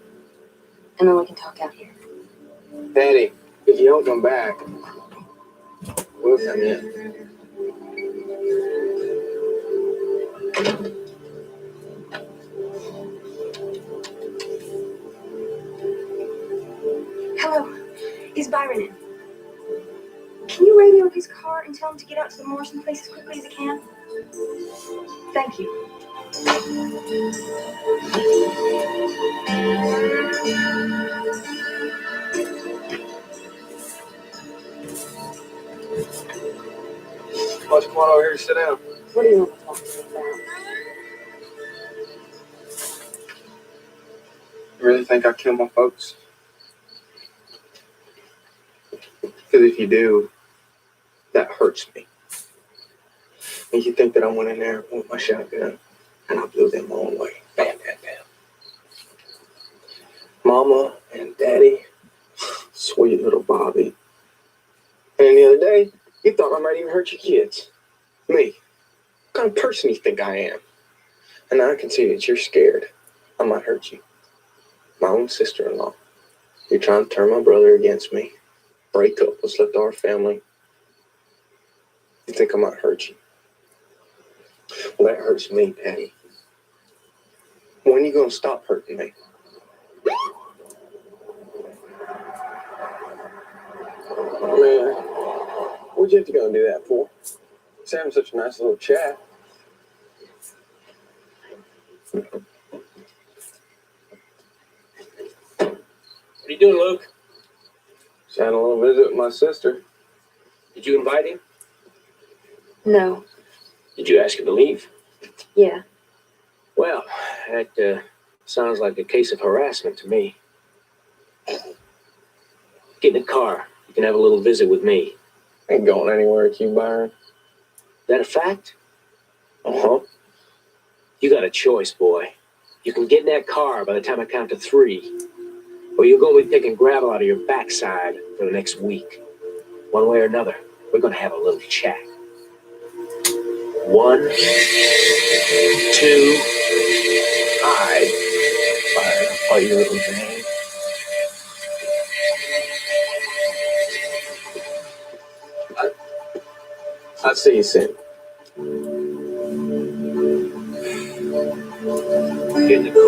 And then we can talk out here. Daddy, if you don't come back, we'll come in. Hello. Is Byron in? Can you radio his car and tell him to get out to the Morrison place as quickly as he can? Thank you. Why don't you come on over here to sit down? What do you want to talk to me about? You really think I killed my folks? Because if you do, that hurts me. And you think that I went in there with my shotgun and I blew them all away. Bam, bam, bam. Mama and Daddy, sweet little Bobby. And the other day, you thought I might even hurt your kids. Me. What kind of person do you think I am? And now I can see that you're scared. I might hurt you. My own sister-in-law. You're trying to turn my brother against me. Break up what's left of our family. You think I might hurt you? Well, that hurts me, Patty. When are you going to stop hurting me? Man, what'd you have to go and do that for? Just having such a nice little chat. What are you doing, Luke? Just had a little visit with my sister. Did you invite him? No. Did you ask him to leave? Yeah. Well, that sounds like a case of harassment to me. Get in the car. You can have a little visit with me. Ain't going anywhere with you, Byron. That a fact? Uh-huh. You got a choice, boy. You can get in that car by the time I count to 3. Or you're going to be picking gravel out of your backside for the next week. One way or another, we're going to have a little chat. 1, 2, hide. Byron, are you little Jane? I'll see you soon. Get in the car.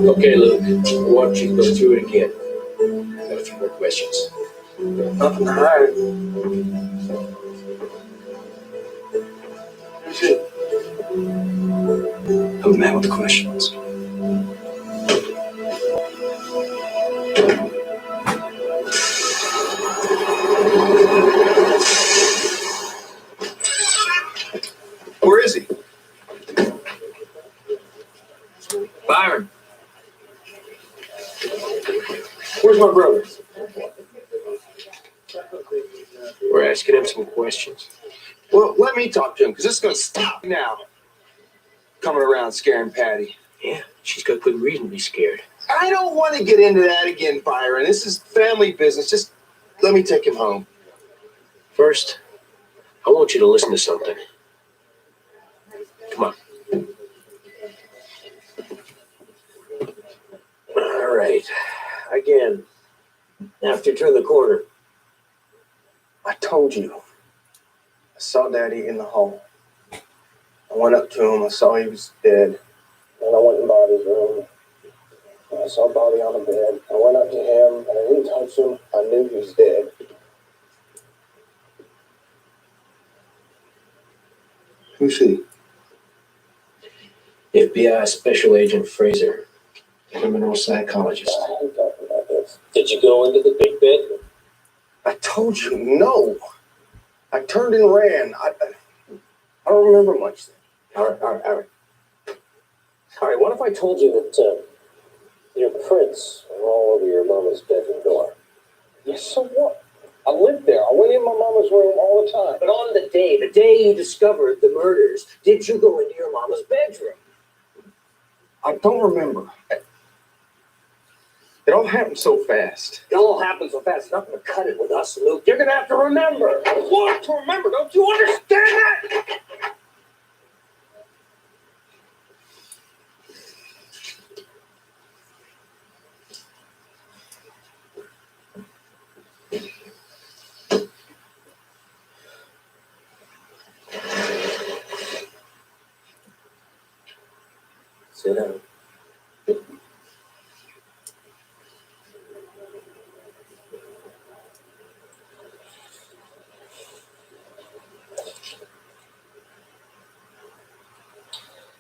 Okay, Luke. Why don't you go through it again? I've got a few more questions. All right. Who's the man with the questions? Where is he? Byron. Where's my brother? We're asking him some questions. Well, let me talk to him, because this is going to stop now. Coming around scaring Patty. Yeah, she's got good reason to be scared. I don't want to get into that again, Byron. This is family business. Just let me take him home. First, I want you to listen to something. Come on. again. After you turn the corner. I told you. I saw Daddy in the hall. I went up to him. I saw he was dead. And I went in Bobby's room. I saw Bobby on the bed. I went up to him, and I didn't touch him. I knew he was dead. Who's he? FBI Special Agent Fraser, criminal psychologist. Did you go into the big bedroom? I told you, no. I turned and ran. I don't remember much then. All right. All right, what if I told you that your prints are all over your mama's bedroom door? Yes, so what? I lived there. I went in my mama's room all the time. But on the day you discovered the murders, did you go into your mama's bedroom? I don't remember. It all happened so fast. It all happened so fast. It's not going to cut it with us, Luke. You're going to have to remember. What to remember? Don't you understand that? Sit down.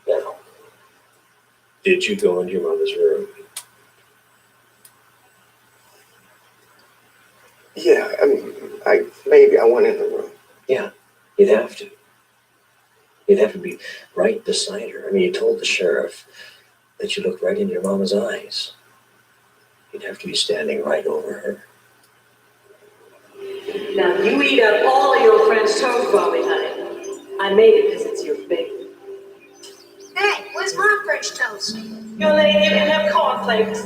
Now, did you go into your mother's room? Yeah, maybe I went in the room. Yeah, you'd have to. You'd have to be right beside her. I mean, you told the sheriff that you looked right into your mama's eyes. You'd have to be standing right over her. Now, you eat up all of your friend's toast, Bobby, honey. I made it because it's your baby. Hey, where's my French toast? Your lady didn't have cornflakes.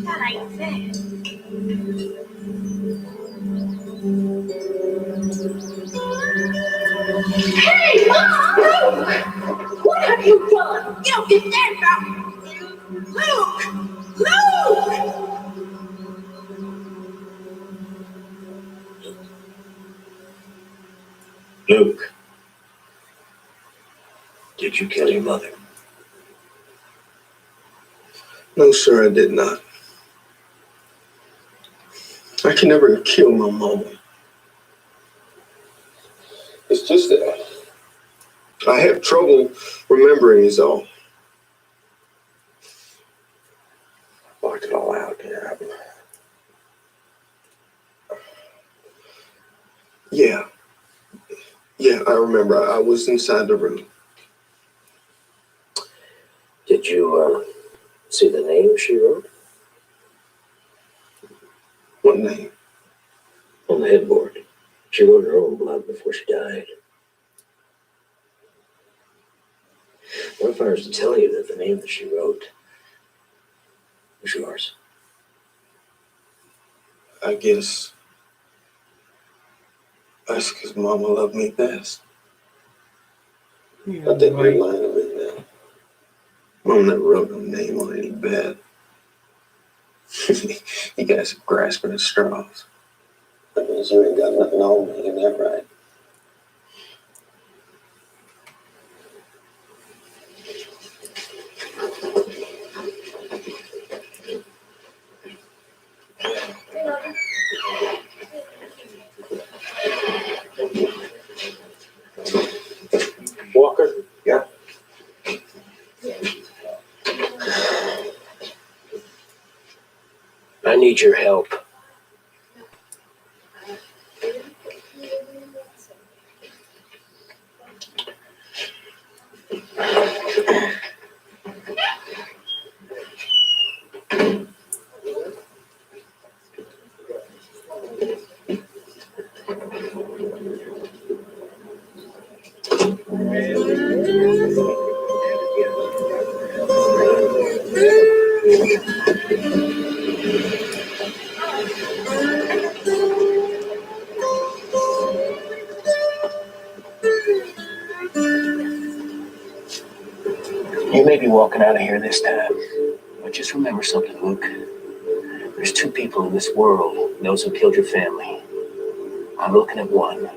That ain't fair. Hey, Mom! What have you done? You don't get that about Luke! Luke! Luke, did you kill your mother? No, sir, I did not. I can never kill my mama. It's just that I have trouble remembering is all. Blocked it all out, yeah. Yeah, I remember. I was inside the room. Did you see the name she wrote? What name? On the headboard. She wrote her own blood before she died. What if I was to tell you that the name that she wrote was yours? I guess that's because Mama loved me best. I think you're lying a bit now. Mama never wrote no name on any bed. You guys are grasping at straws. That means you ain't got nothing on me, ain't that right? Walker? Yeah. I need your help. You may be walking out of here this time, But just remember something, Luke. There's two people in this world knows who killed your family. I'm looking at one,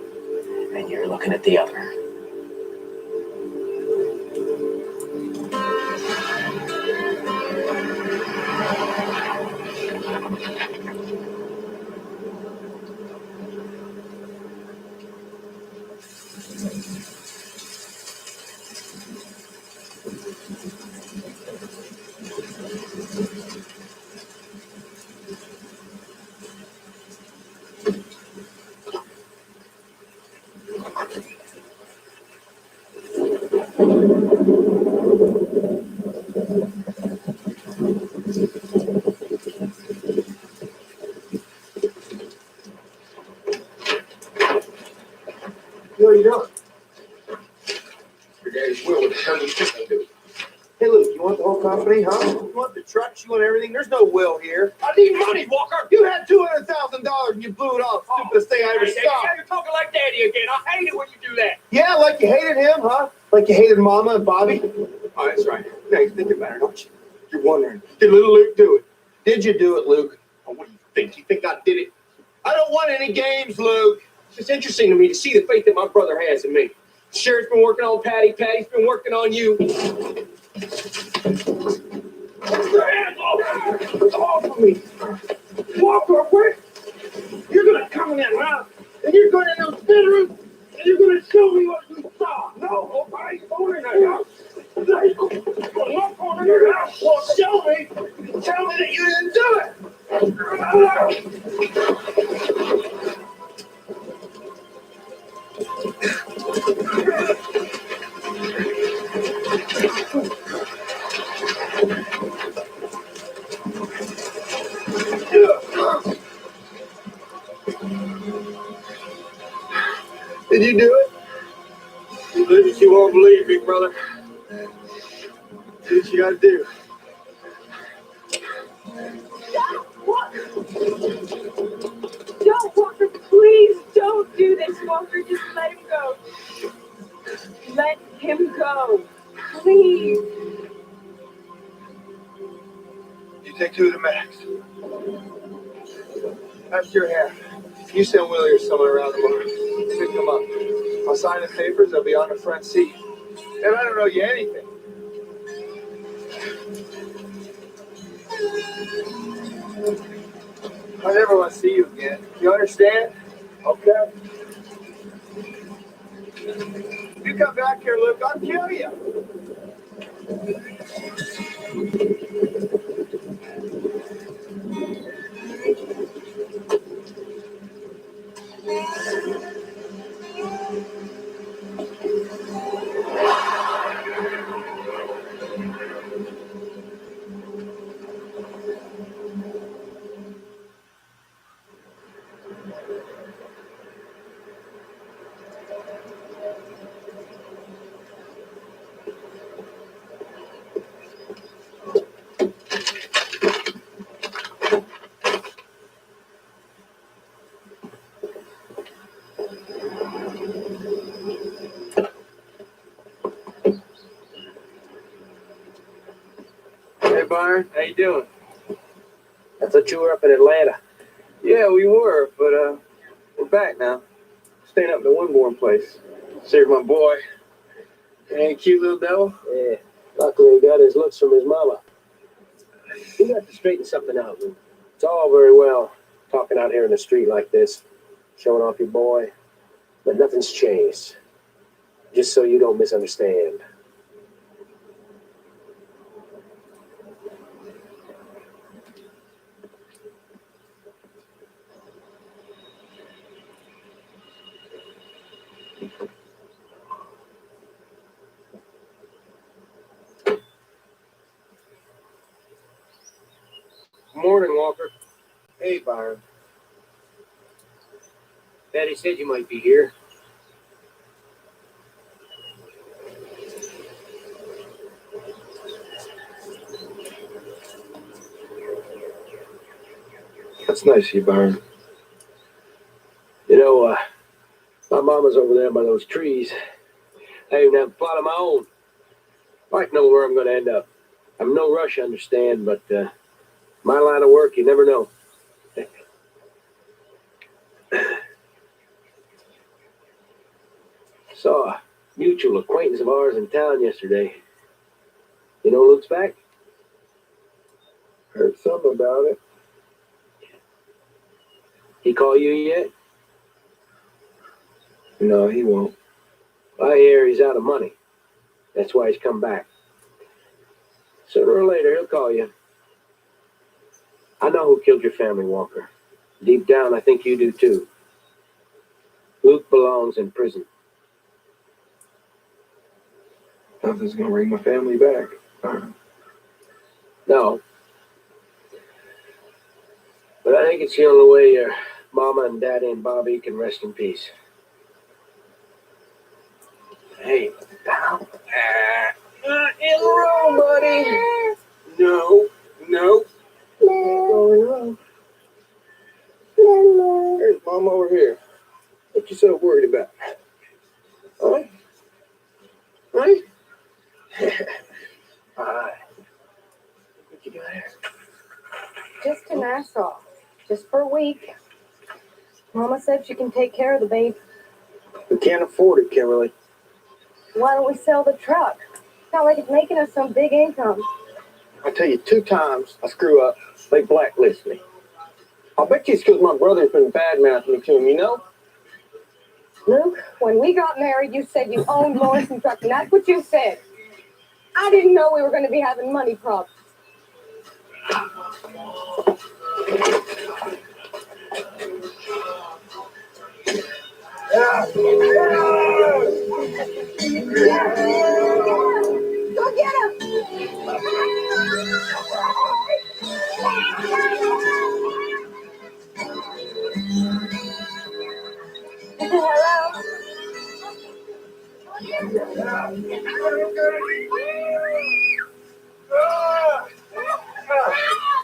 and you're looking at the other. What are you doing? Your daddy's will. What the hell do you think I do? Hey, Luke, you want the whole company, huh? You want the trucks? You want everything? There's no will here. I need money, Walker. You had $200,000 and you blew it off. Stupidest thing I ever saw. You're talking like Daddy again. I hate it when you do that. Yeah, like you hated him, huh? Like you hated Mama and Bobby? Oh, that's right. Now you're thinking about it, don't you? You're wondering, did little Luke do it? Did you do it, Luke? Oh, what do you think? You think I did it? I don't want any games, Luke. It's interesting to me to see the faith that my brother has in me. Sheriff's been working on Patty. Patty's been working on you. Your hands off of me. Walker, wait. You're going to come in that house, and you're going in those bedrooms, and you're going to show me what you saw. No, I ain't going in that house. I'm not going in your house. Well, show me. Tell me that you didn't do it. Did you do it? You believe it, you won't believe me, brother. Do what you gotta do. Don't, Walker, please don't do this, Walker. Just let him go. Let him go. Please. You take 2 of the max. That's your half. You send Willie or someone around tomorrow. Pick them up. I'll sign the papers. I'll be on the front seat. And I don't owe you anything. I never want to see you again. You understand? Okay. You come back here, Luke, I'll kill you. Hey, Byron, how you doing? I thought you were up in Atlanta. Yeah, we were, but we're back now. Staying up in the Winborn place. Saved my boy. Ain't a cute little devil? Yeah. Luckily, he got his looks from his mama. You have to straighten something out, Luke. It's all very well talking out here in the street like this, showing off your boy, but nothing's changed. Just so you don't misunderstand. Morning, Walker. Hey, Byron. Daddy said you might be here. That's nice of you, Byron. You know, my mama's over there by those trees. I even have a plot of my own. I'd like to know where I'm going to end up. I'm no rush, I understand, but my line of work, you never know. Saw a mutual acquaintance of ours in town yesterday. You know Luke's back? Heard something about it. He call you yet? No, he won't. I hear he's out of money. That's why he's come back. Sooner or later, he'll call you. I know who killed your family, Walker. Deep down, I think you do too. Luke belongs in prison. Nothing's gonna bring my family back. No. But I think it's the only way your mama and daddy and Bobby can rest in peace. Hey, pal. Not in the room, buddy. No. Go in the room. Here's Mom over here. What you so worried about? Huh? Right? Alright. What you got here? Just to Nassau. Just for a week. Mama said she can take care of the baby. We can't afford it, Kimberly. Why don't we sell the truck? It's not like it's making us some big income. I tell you 2 times I screw up, they blacklist me. I'll bet you it's because my brother's been bad-mouthing me to him, you know? Luke, when we got married, you said you owned Morrison Truck, and that's what you said. I didn't know we were going to be having money problems. Go get him! Hello?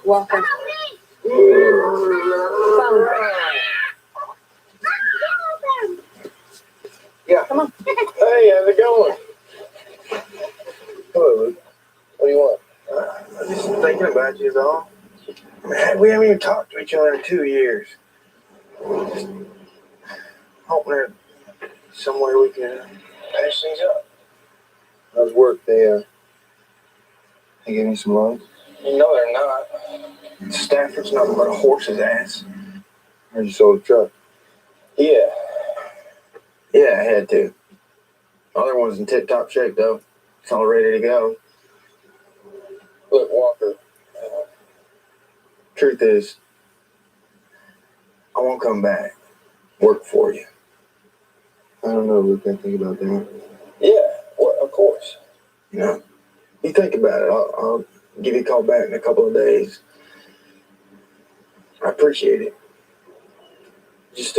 Walker. Phone. Yeah. Come on. Hey, how's it going? Hello, Luke. What do you want? I'm just thinking about you, is all. Man, we haven't even talked to each other in 2 years. Just hoping there's some way we can patch things up. How's work? They gave me some loans? You know they're not. Stafford's nothing but a horse's ass. Heard you sold a truck. Yeah. Yeah, I had to. Other one's in tip-top shape, though. It's all ready to go. Look, Walker, truth is, I won't come back. Work for you. I don't know, Luke. I think about that. Yeah, well, of course. You know, you think about it. I'll give you a call back in a couple of days. I appreciate it. Just,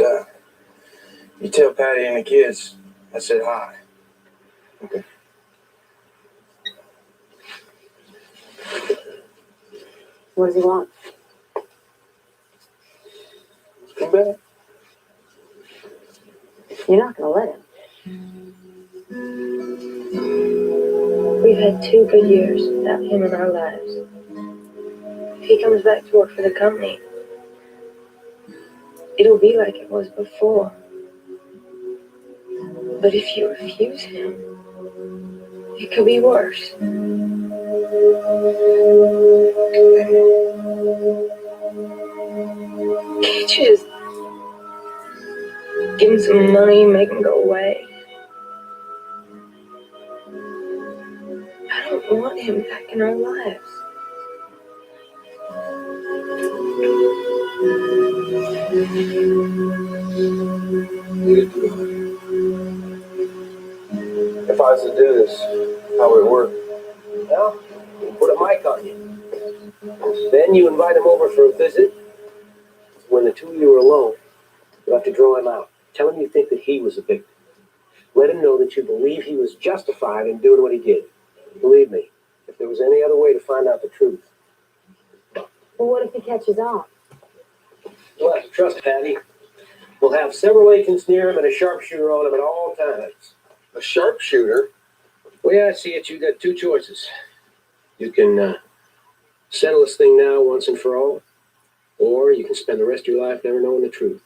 you tell Patty and the kids I said hi. Okay. What does he want? Come back. You're not going to let him. We've had 2 good years without him in our lives. If he comes back to work for the company, it'll be like it was before. But if you refuse him, it could be worse. Can't you just give him some money and make him go away? I don't want him back in our lives. If I was to do this, how would it work? Well, we'll put a mic on you. Then you invite him over for a visit. When the 2 of you are alone, you have to draw him out. Tell him you think that he was a victim. Let him know that you believe he was justified in doing what he did. Believe me, if there was any other way to find out the truth. Well, what if he catches on? You'll have to trust Patty. We'll have several agents near him and a sharpshooter on him at all times. A sharpshooter? The way I see it, you got 2 choices. You can settle this thing now once and for all, or you can spend the rest of your life never knowing the truth.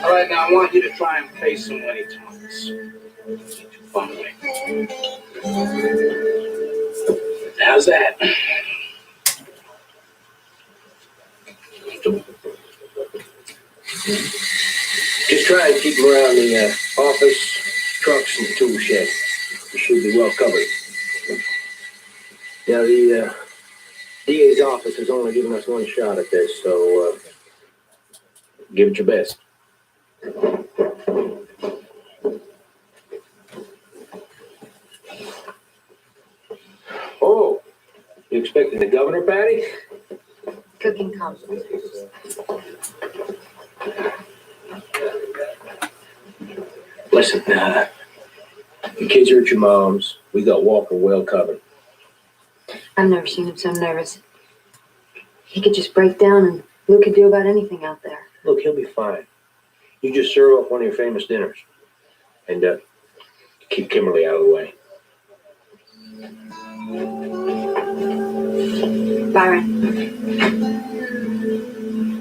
All right, now I want you to try and pay some money, Thomas. Finally. How's that? Just try and keep them around the office, trucks, and the tool shed. You should be well covered. Now, the DA's office has only given us one shot at this, so give it your best. Oh, you expecting the governor, Patty? Cooking compliments. Listen, the kids are at your mom's. We got Walker well covered. I've never seen him so nervous. He could just break down and Luke could do about anything out there. Look, he'll be fine. You just serve up one of your famous dinners. And keep Kimberly out of the way. Byron,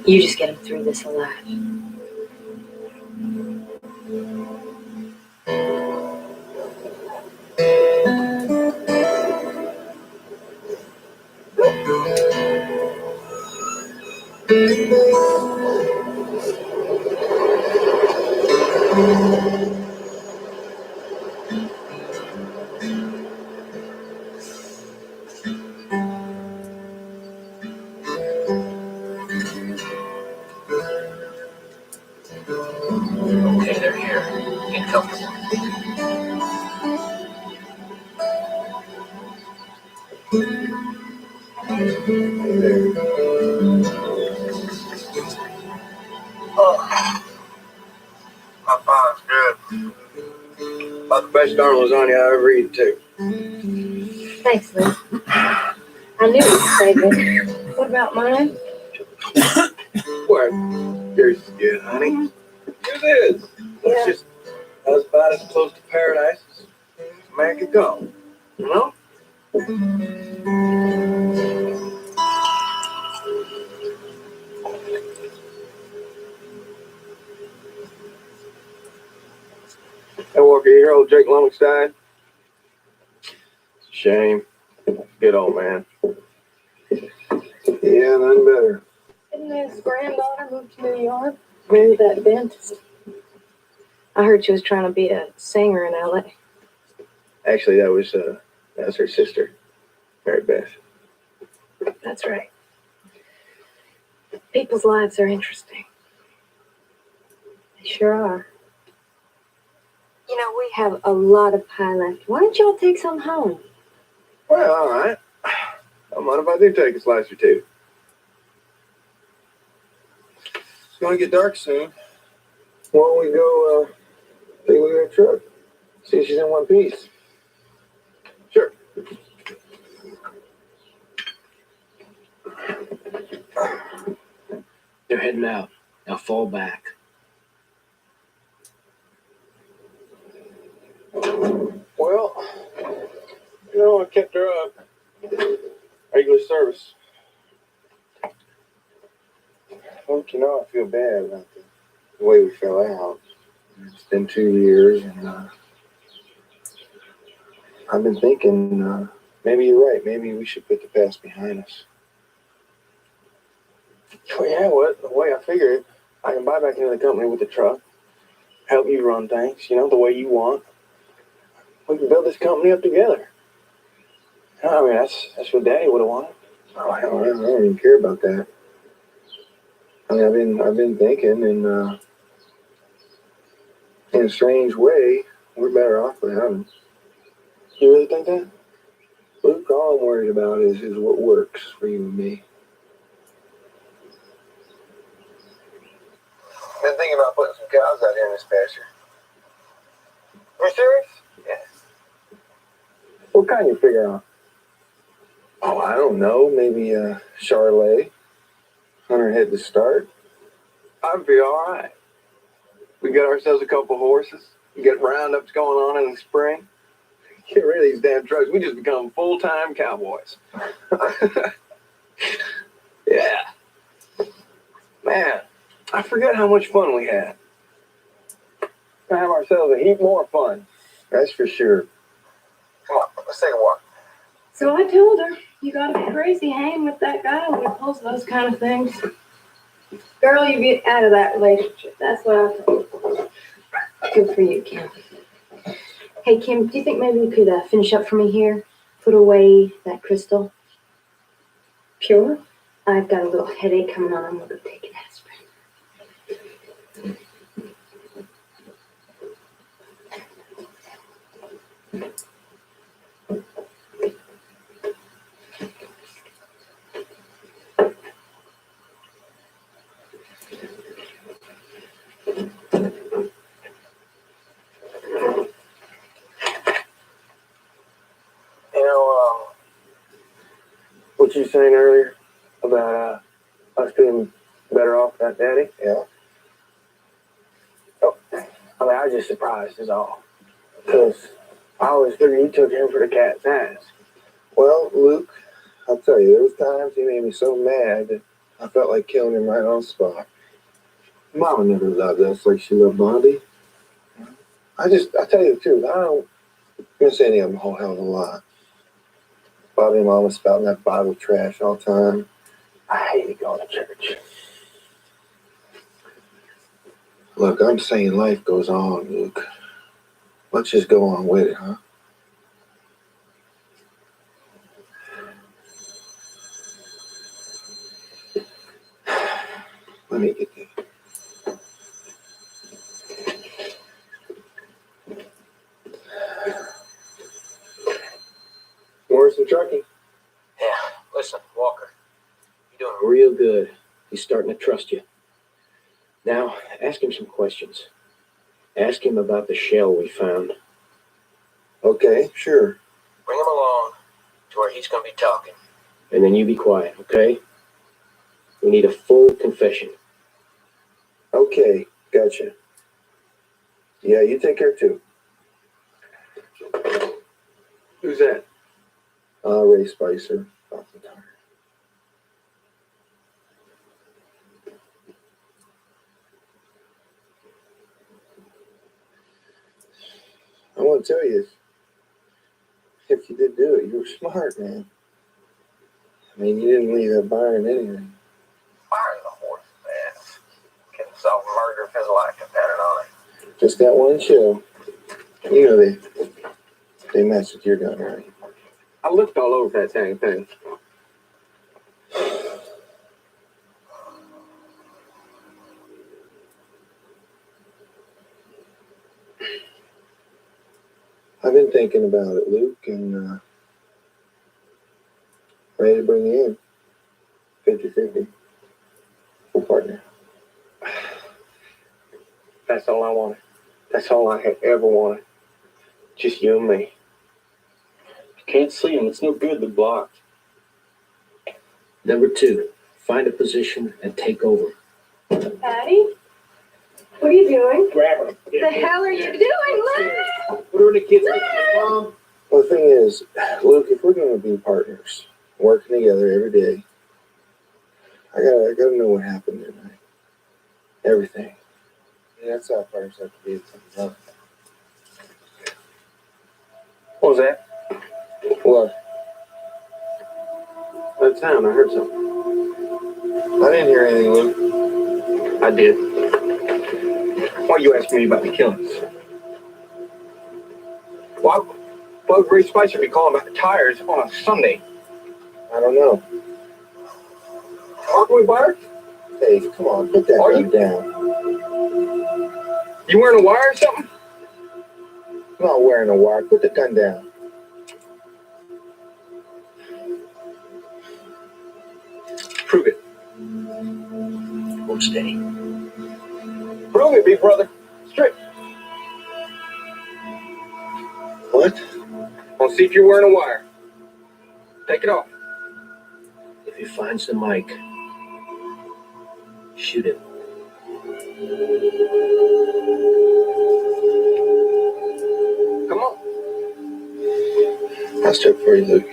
you just get him through this alive. Okay, they're here. Get comfortable. Oh, my pie's good. About the best darn lasagna I ever eat, too. Thanks, Luke. I knew you'd say this. What about mine? What? Yours is good, honey. Yours is. It's just, I was about as close to paradise as a man could go. You know? Hey, Walker, you hear old Jake Lummox died? It's a shame. Good old man. Yeah, none better. Didn't his granddaughter move to New York? Marry that dentist. I heard she was trying to be a singer in LA. Actually, that was her sister, Mary Beth. That's right. People's lives are interesting. They sure are. You know, we have a lot of pie left. Why don't y'all take some home? Well, all right. Don't mind if I do take a slice or two. It's gonna get dark soon. Why don't we go take a look at that truck? See if she's in one piece. Sure. They're heading out. Now fall back. Well, you know, I kept her up. Regular service. Don't you know, I feel bad about the way we fell out. It's been 2 years, and I've been thinking, maybe you're right. Maybe we should put the past behind us. Well, yeah, the way I figure it, I can buy back into the company with the truck, help you run things, you know, the way you want. We can build this company up together. I mean, that's what Daddy would have wanted. Oh, hell, I don't even care about that. I mean, I've been thinking, and in a strange way, we're better off without him. You really think that? Luke, all I'm worried about is what works for you and me. Been thinking about putting some cows out here in this pasture. You serious? Yeah. What kind you figure on? Oh, I don't know. Maybe a Charolais. 100 head to start. I'd be all right. We got ourselves a couple horses. We get roundups going on in the spring. Get rid of these damn trucks. We just become full-time cowboys. Yeah. Man, I forget how much fun we had. Gonna have ourselves a heap more fun. That's for sure. Come on, let's take a walk. So I told her, you gotta be crazy hanging with that guy when he pulls those kind of things. Girl, you get out of that relationship. That's what I told her. Good for you, Kim. Hey, Kim, do you think maybe you could finish up for me here? Put away that crystal? Pure? I've got a little headache coming on. I'm gonna go take an aspirin. What you saying earlier about us being better off without Daddy? Yeah. Oh, I mean, I was just surprised is all. Because I always figured you took him for the cat's ass. Well, Luke, I'll tell you, there was times he made me so mad that I felt like killing him right on the spot. Mama never loved us like she loved Bobby. I tell you the truth, I don't miss any of them a whole hell of a lot. Bobby and Mama spouting that Bible trash all the time. I hated going to church. Look, I'm saying life goes on, Luke. Let's just go on with it, huh? Let me get this. Morrison Trucking. Yeah, listen, Walker, you're doing real good. He's starting to trust you. Now, ask him some questions. Ask him about the shell we found. Okay, sure. Bring him along to where he's going to be talking. And then you be quiet, okay? We need a full confession. Okay, gotcha. Yeah, you take care too. Who's that? Ray Spicer. I want to tell you, if you did do it, you were smart, man. I mean, you didn't leave that Byron anything. Firing the horse, man. Can solve murder if his life depended on it. Just that one show. You know they messed with your gun, right? I looked all over that dang thing. I've been thinking about it, Luke, and ready to bring you in. 50-50. Full partner. That's all I wanted. That's all I had ever wanted. Just you and me. Can't see him. It's no good. They're blocked. Number 2, find a position and take over. Patty? What are you doing? Grab her. The hell are you doing, Liz? What are the kids Well, the thing is, Luke, if we're going to be partners, working together every day, I gotta know what happened that night. Everything. Yeah, that's how partners have to be. What was that? What? That sound, I heard something. I didn't hear anything, Luke. I did. Why you asking me about the killings? Why would Ray Spicer be calling about the tires on a Sunday? I don't know. Aren't we, Bart? Hey, come on, put that gun down. You wearing a wire or something? I'm not wearing a wire. Put the gun down. Prove it. Won't stay. Move it, big brother. Straight. What? I'll see if you're wearing a wire. Take it off. If he finds the mic, shoot him. Come on. I'll step for you, Luke.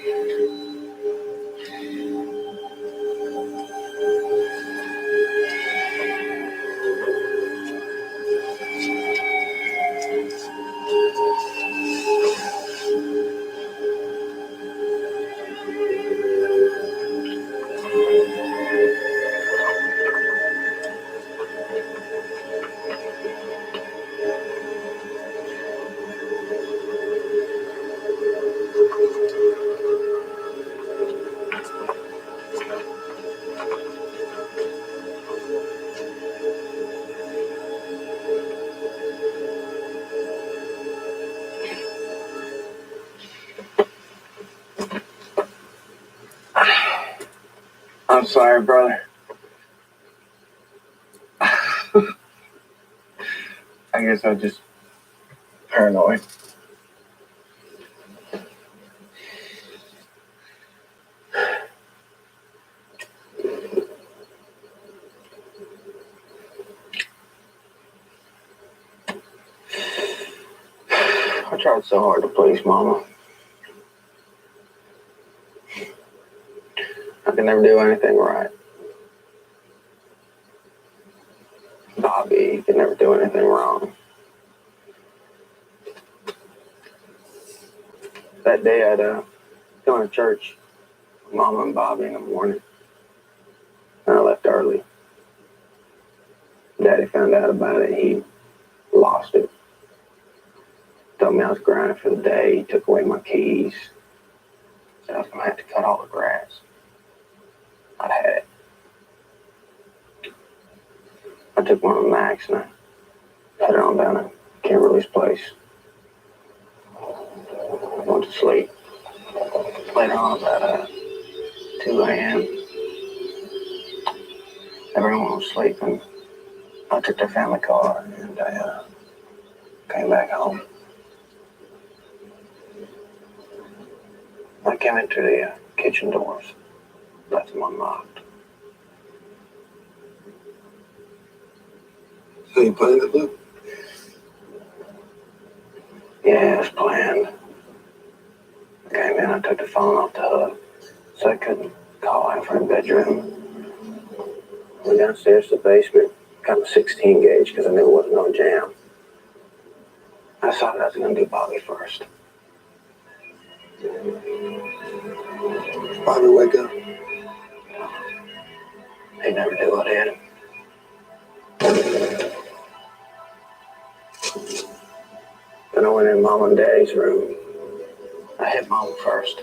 I'm sorry, brother. I guess I'm just paranoid. I tried so hard to please Mama. I could never do anything right. Bobby could never do anything wrong. That day I'd gone to church with Mama and Bobby in the morning. And I left early. Daddy found out about it. He lost it. Told me I was grinding for the day. He took away my keys. Said I was going to have to cut all the grass. I'd had it. I took one of the Macs and I put it on down at Kimberly's place. I went to sleep. Later on about 2 a.m. Everyone was sleeping. I took their family car and I came back home. I came into the kitchen doors, left them unlocked. So you planned it, Luke? Yeah, it was planned. I came in, I took the phone off the hook so I couldn't call out from the bedroom. Went downstairs to the basement, got my 16 gauge because I knew it wasn't no jam. I decided I was going to do Bobby first. Bobby, wake up. He never do what I hit him. Then I went in Mom and Daddy's room. I hit Mom first.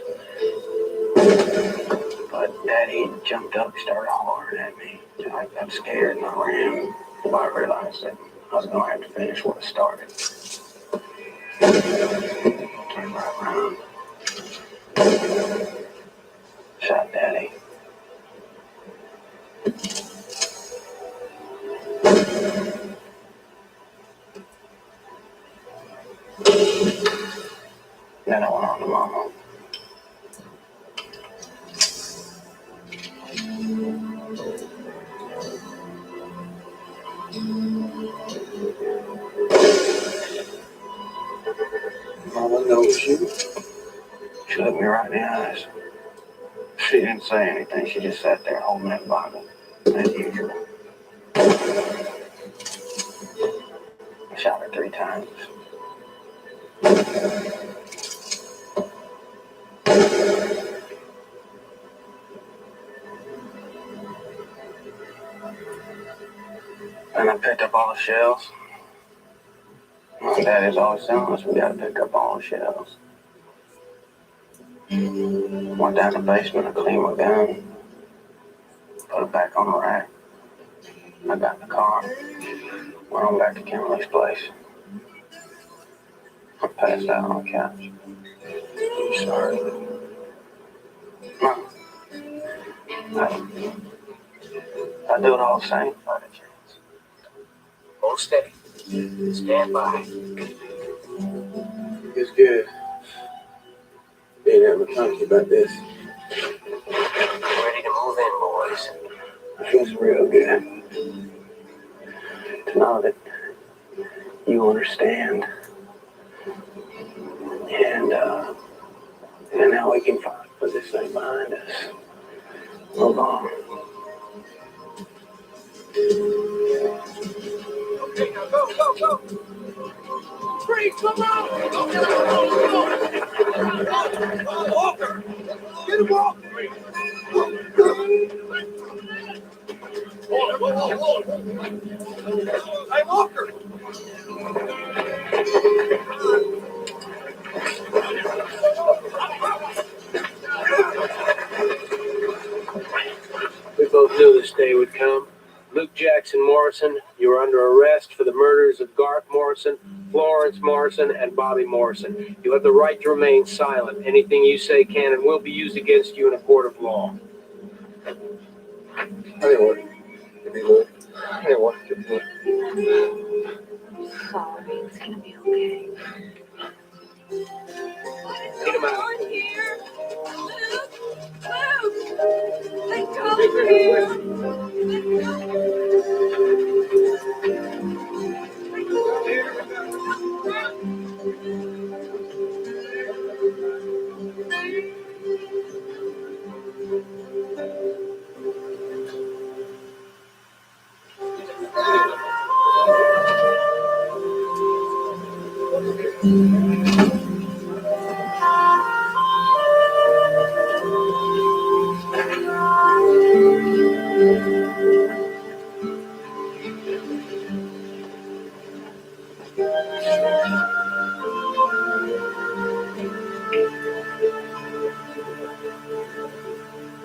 But Daddy jumped up, started hollering at me. I got scared and I ran. But I realized that I was going to have to finish what I started. Turned right around. Shot Daddy. Then I went on to Mama. Mama knows you. She looked me right in the eyes. She didn't say anything. She just sat there holding that Bible, as usual. I shot her 3 times. And I picked up all the shells. My daddy's always telling us we gotta pick up all the shells. Went down to the basement, I cleaned my gun, put it back on the rack. I got in the car, went on back to Kimberly's place. I passed out on the couch. I'm sorry. No. I'd do it all the same if I had a chance. Hold steady. Stand by. It's good. Didn't have a talk about this. Ready to move in, boys. It feels real good to know that you understand. And now we can finally put this thing behind us. Move on. Okay, now go, go, go. Free, come out. Go. Walker. Get him, Walker. Hey, Walker. We both knew this day would come. Luke Jackson Morrison, you are under arrest for the murders of Garth Morrison, Florence Morrison, and Bobby Morrison. You have the right to remain silent. Anything you say can and will be used against you in a court of law. I didn't want to be looked. I didn't want to be looked. Sorry, it's gonna be okay. Get him out.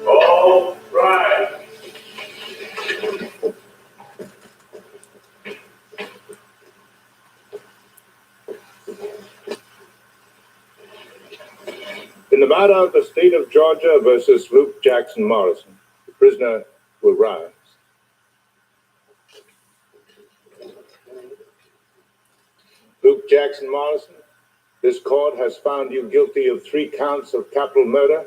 All right. In the matter of the state of Georgia versus Luke Jackson Morrison, the prisoner will rise. Luke Jackson Morrison, this court has found you guilty of 3 counts of capital murder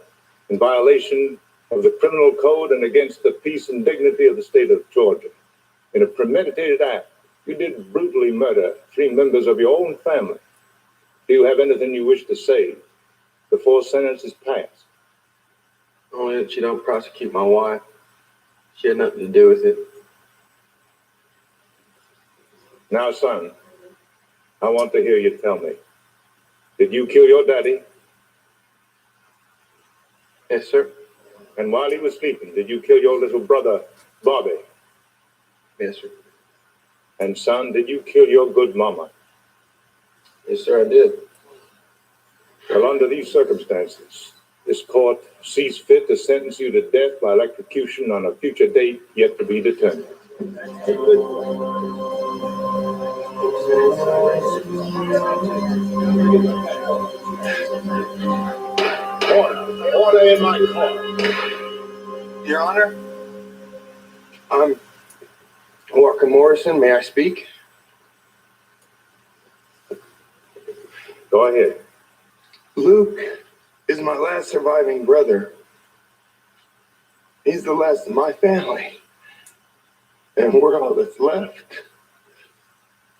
in violation of the criminal code and against the peace and dignity of the state of Georgia. In a premeditated act, you did brutally murder 3 members of your own family. Do you have anything you wish to say before sentence is passed? Only that you don't prosecute my wife. She had nothing to do with it. Now, son, I want to hear you tell me. Did you kill your daddy? Yes, sir. And while he was sleeping, did you kill your little brother, Bobby? Yes, sir. And son, did you kill your good mama? Yes, sir, I did. Well, under these circumstances, this court sees fit to sentence you to death by electrocution on a future date yet to be determined. Order in my court. Your Honor, I'm Walker Morrison. May I speak? Go ahead. Luke is my last surviving brother. He's the last of my family. And we're all that's left.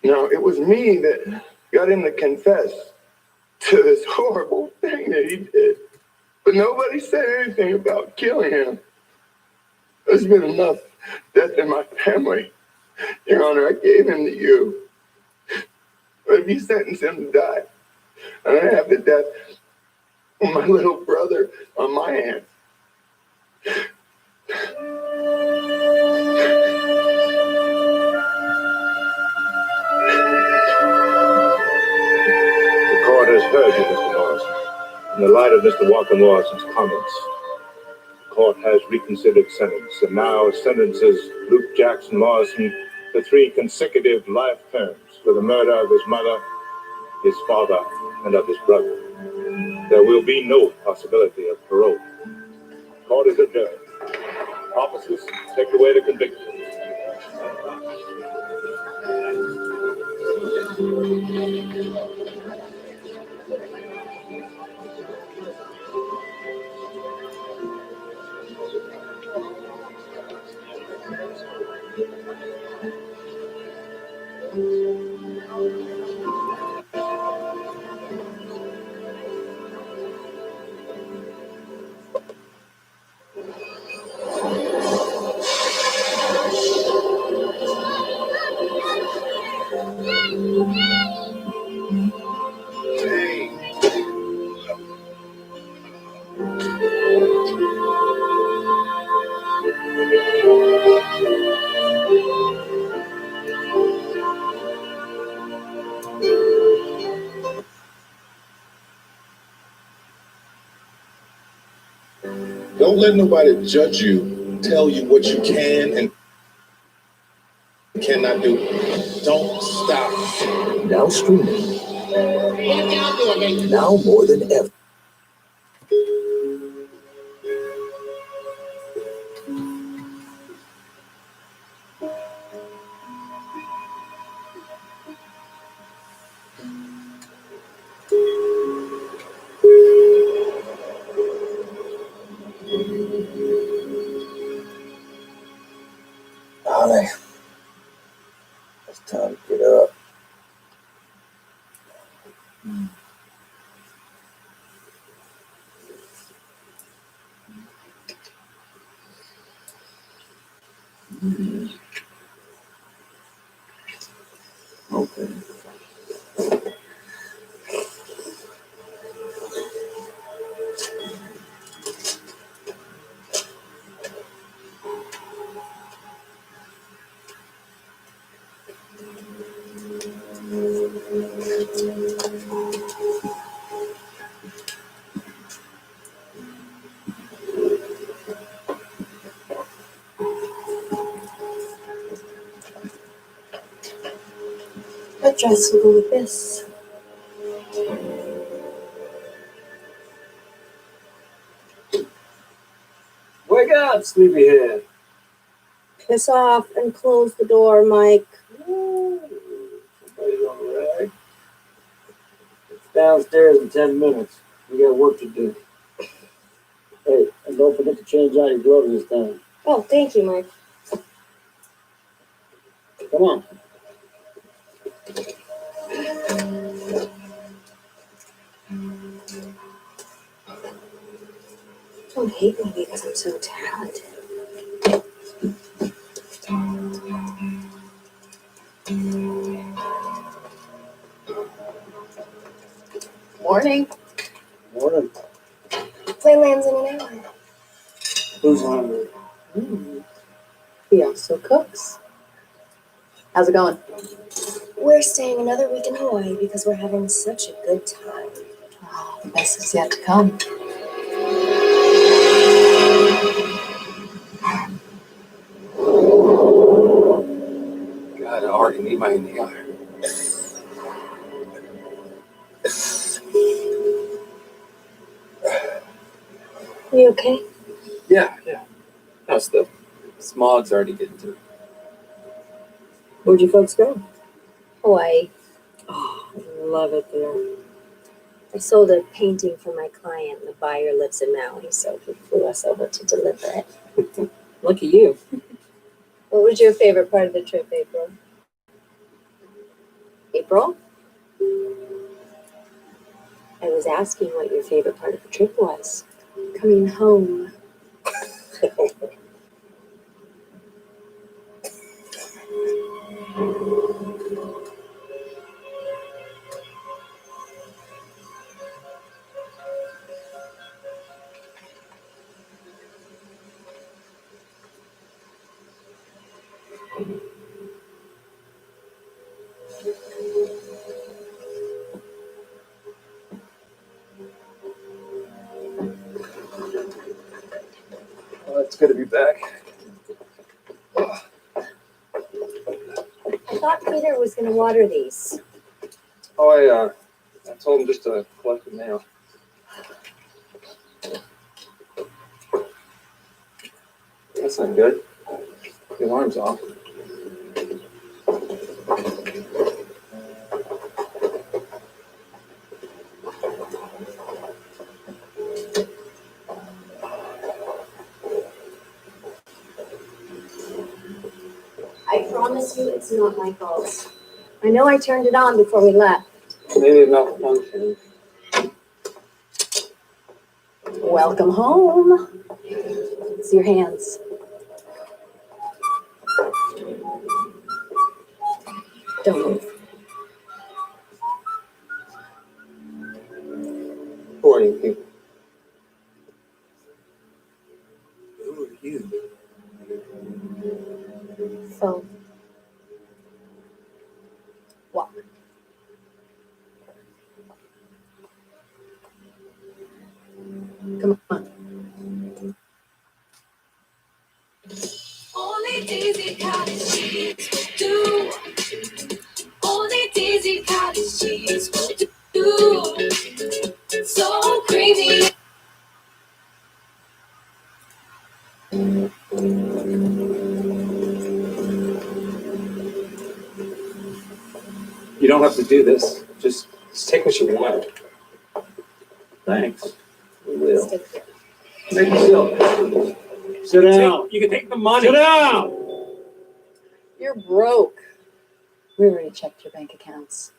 Now, it was me that got him to confess to this horrible thing that he did. But nobody said anything about killing him. There's been enough death in my family. Your Honor, I gave him to you. But if you sentence him to die, I'm going to have the death of my little brother on my hands. The court has heard you, Mr. Morrison. In the light of Mr. Walker Morrison's comments, the court has reconsidered sentence and now sentences Luke Jackson Morrison to 3 consecutive life terms for the murder of his mother, his father, and of his brother. There will be no possibility of parole. Court is adjourned. Officers, take away the conviction. Don't let nobody judge you, tell you what you can and cannot do. Don't stop. Now streaming. Now more than ever. Holly, it's time to get up. Okay. That dress will go with this. Wake up, sleepyhead. Piss off and close the door, Mike. Somebody's on the rag. It's downstairs in 10 minutes. We got work to do. Hey, and don't forget to change out your gloves this time. Oh, thank you, Mike. Come on. Don't hate me because I'm so talented. Morning. Morning. Plane lands in an hour. Who's hungry? He also cooks. How's it going? We're staying another week in Hawaii because we're having such a good time. Oh, the best is yet to come. God, I already need my inhaler. You okay? Yeah. How's the smog's already getting to me? Where'd you folks go? Hawaii. Oh, I love it there. I sold a painting for my client, and the buyer lives in Maui, so he flew us over to deliver it. Lucky you. What was your favorite part of the trip, April? April? I was asking what your favorite part of the trip was. Coming home. Well, it's good to be back. I thought Peter was going to water these. Oh, I told him just to collect them now. That's not good. The alarm's off. I promise you it's not my fault. I know I turned it on before we left. Maybe malfunction. Welcome home. It's your hands. Don't move. Who are you people? Who are you? So, walk. Come on. Only Daisy Cottage cheese will do. Only Daisy Cottage cheese will do. So creamy. You don't have to do this. Just take what you want. Thanks. We will. Make yourself. Sit down. You can take the money. Sit down. You're broke. We already checked your bank accounts.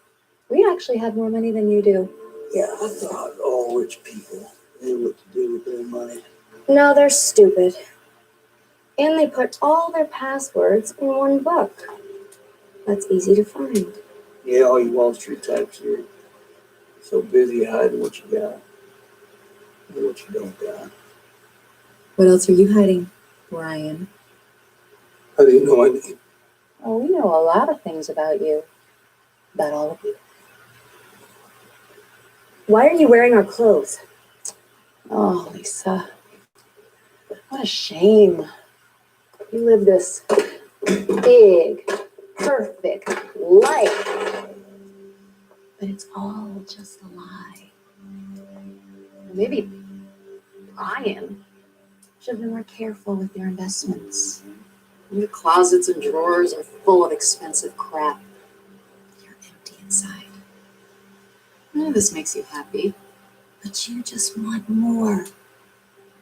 We actually have more money than you do. Yeah, I thought all rich people knew what to do with their money. No, they're stupid. And they put all their passwords in one book. That's easy to find. Yeah, all you Wall Street types are so busy hiding what you got and what you don't got. What else are you hiding, Ryan? How do you know my name? Oh, we know a lot of things about you. About all of you. Why are you wearing our clothes? Oh, Lisa. What a shame. You live this big, perfect life. But it's all just a lie. Maybe Brian should have been more careful with your investments. Your closets and drawers are full of expensive crap. You're empty inside. None of this makes you happy, but you just want more.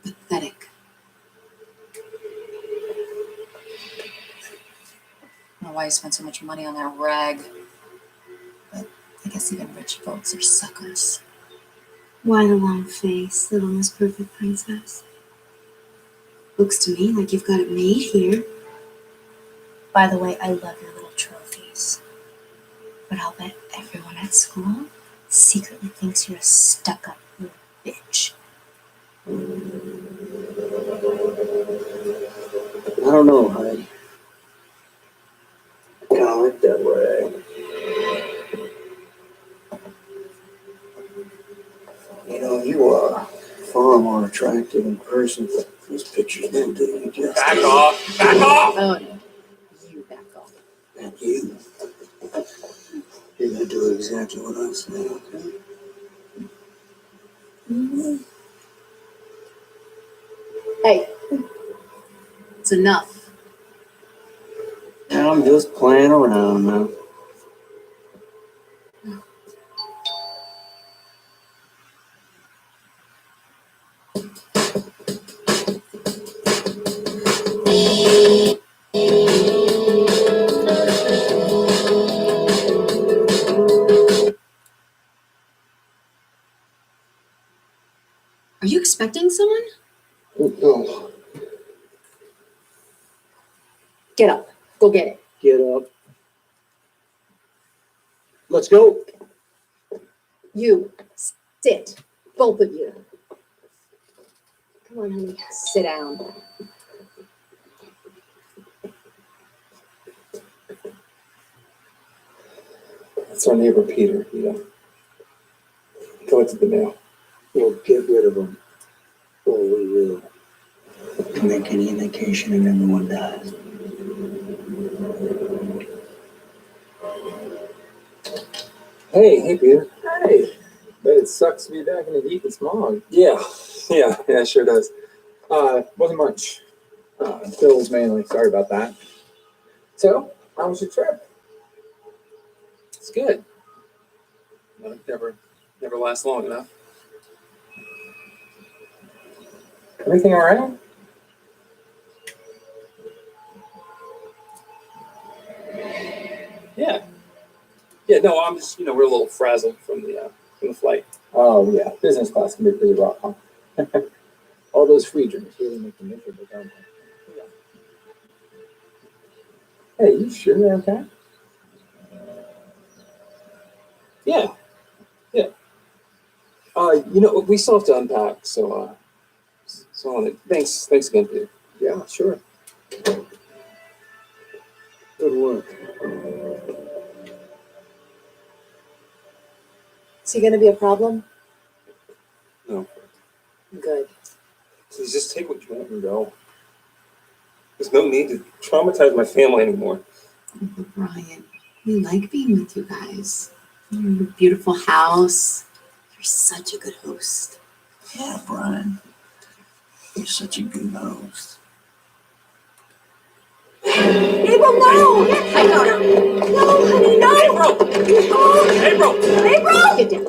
Pathetic. I don't know why you spent so much money on that rag. But I guess even rich folks are suckers. Why the long face, the almost perfect princess? Looks to me like you've got it made here. By the way, I love your little trophies. But I'll bet everyone at school secretly thinks you're a stuck-up little bitch. I don't know, Heidi. I kinda like that rag. You know, you are far more attractive in person. Those pictures don't do you justice. Back off! Back off! Oh, no. You back off. And you. You're gonna do exactly what I say, okay? Hey. It's enough. I'm just playing around now. Are you expecting someone? No. Get up. Go get it. Get up. Let's go. You. Sit. Both of you. Come on, honey. Sit down. That's our neighbor Peter, you know. Collected the mail. We'll get rid of them. Or we will. Make any indication and everyone dies. Hey, Peter. Hey. Bet it sucks to be back in the heat and smog. Yeah, it sure does. Wasn't much. Bills mainly. Sorry about that. So, how was your trip? It's good. Well, it never lasts long enough. Everything all right? Yeah. Yeah, no, I'm just, we're a little frazzled from the flight. Oh, yeah. Business class can be pretty rough, huh? All those free drinks really make them miserable, don't they? Hey, you sure you're okay? Yeah. Yeah. We still have to unpack, so thanks again, Peter. Yeah, sure. Good work. Is he gonna be a problem? No. Good. Please just take what you want and go. There's no need to traumatize my family anymore. But Brian, we like being with you guys. You're in a beautiful house. You're such a good host. Yeah, Brian. You're such a good host. April, no! I got her. No, honey, no! April! April! Get down.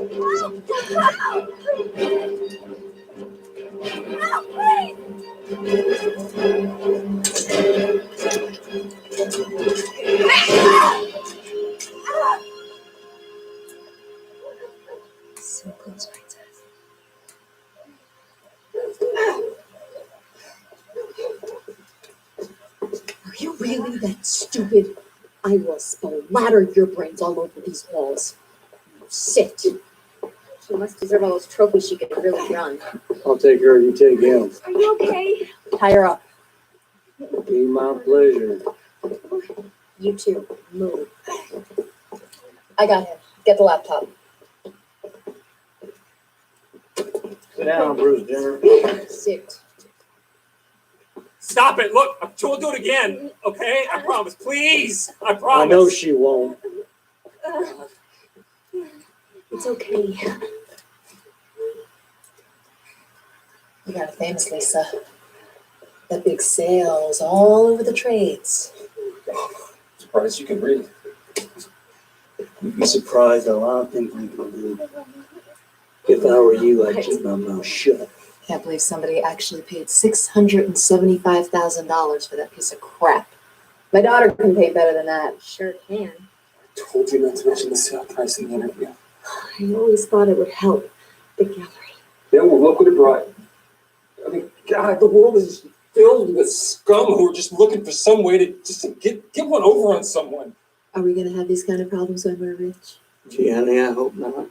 So close, princess. Are you really that stupid? I will splatter your brains all over these walls. Sit. She must deserve all those trophies she could really run. I'll take her, you take him. Are you okay? Tie her up. Be my pleasure. You two, move. I got him. Get the laptop. Sit down, Bruce Jenner. Sit. Stop it! Look, she'll do it again. Okay, I promise. Please, I promise. I know she won't. It's okay. You got a famous Lisa. That big sales all over the trades. Surprised you can read. You'd be surprised at a lot of things we can do. If I were you, I'd keep my mouth shut. Can't believe somebody actually paid $675,000 for that piece of crap. My daughter can pay better than that. Sure can. I told you not to mention the sale price in the interview. I always thought it would help the gallery. Yeah, well, look what it brought. I mean, God, the world is filled with scum who are just looking for some way to get one over on someone. Are we gonna have these kind of problems when we're rich? Gee, honey, I hope not.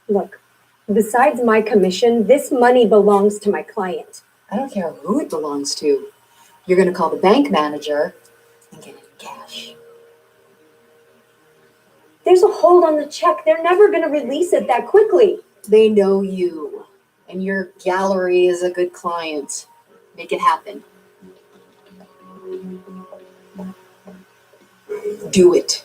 Look, besides my commission, this money belongs to my client. I don't care who it belongs to. You're gonna call the bank manager and get it in cash. There's a hold on the check. They're never gonna release it that quickly. They know you, and your gallery is a good client. Make it happen. Do it.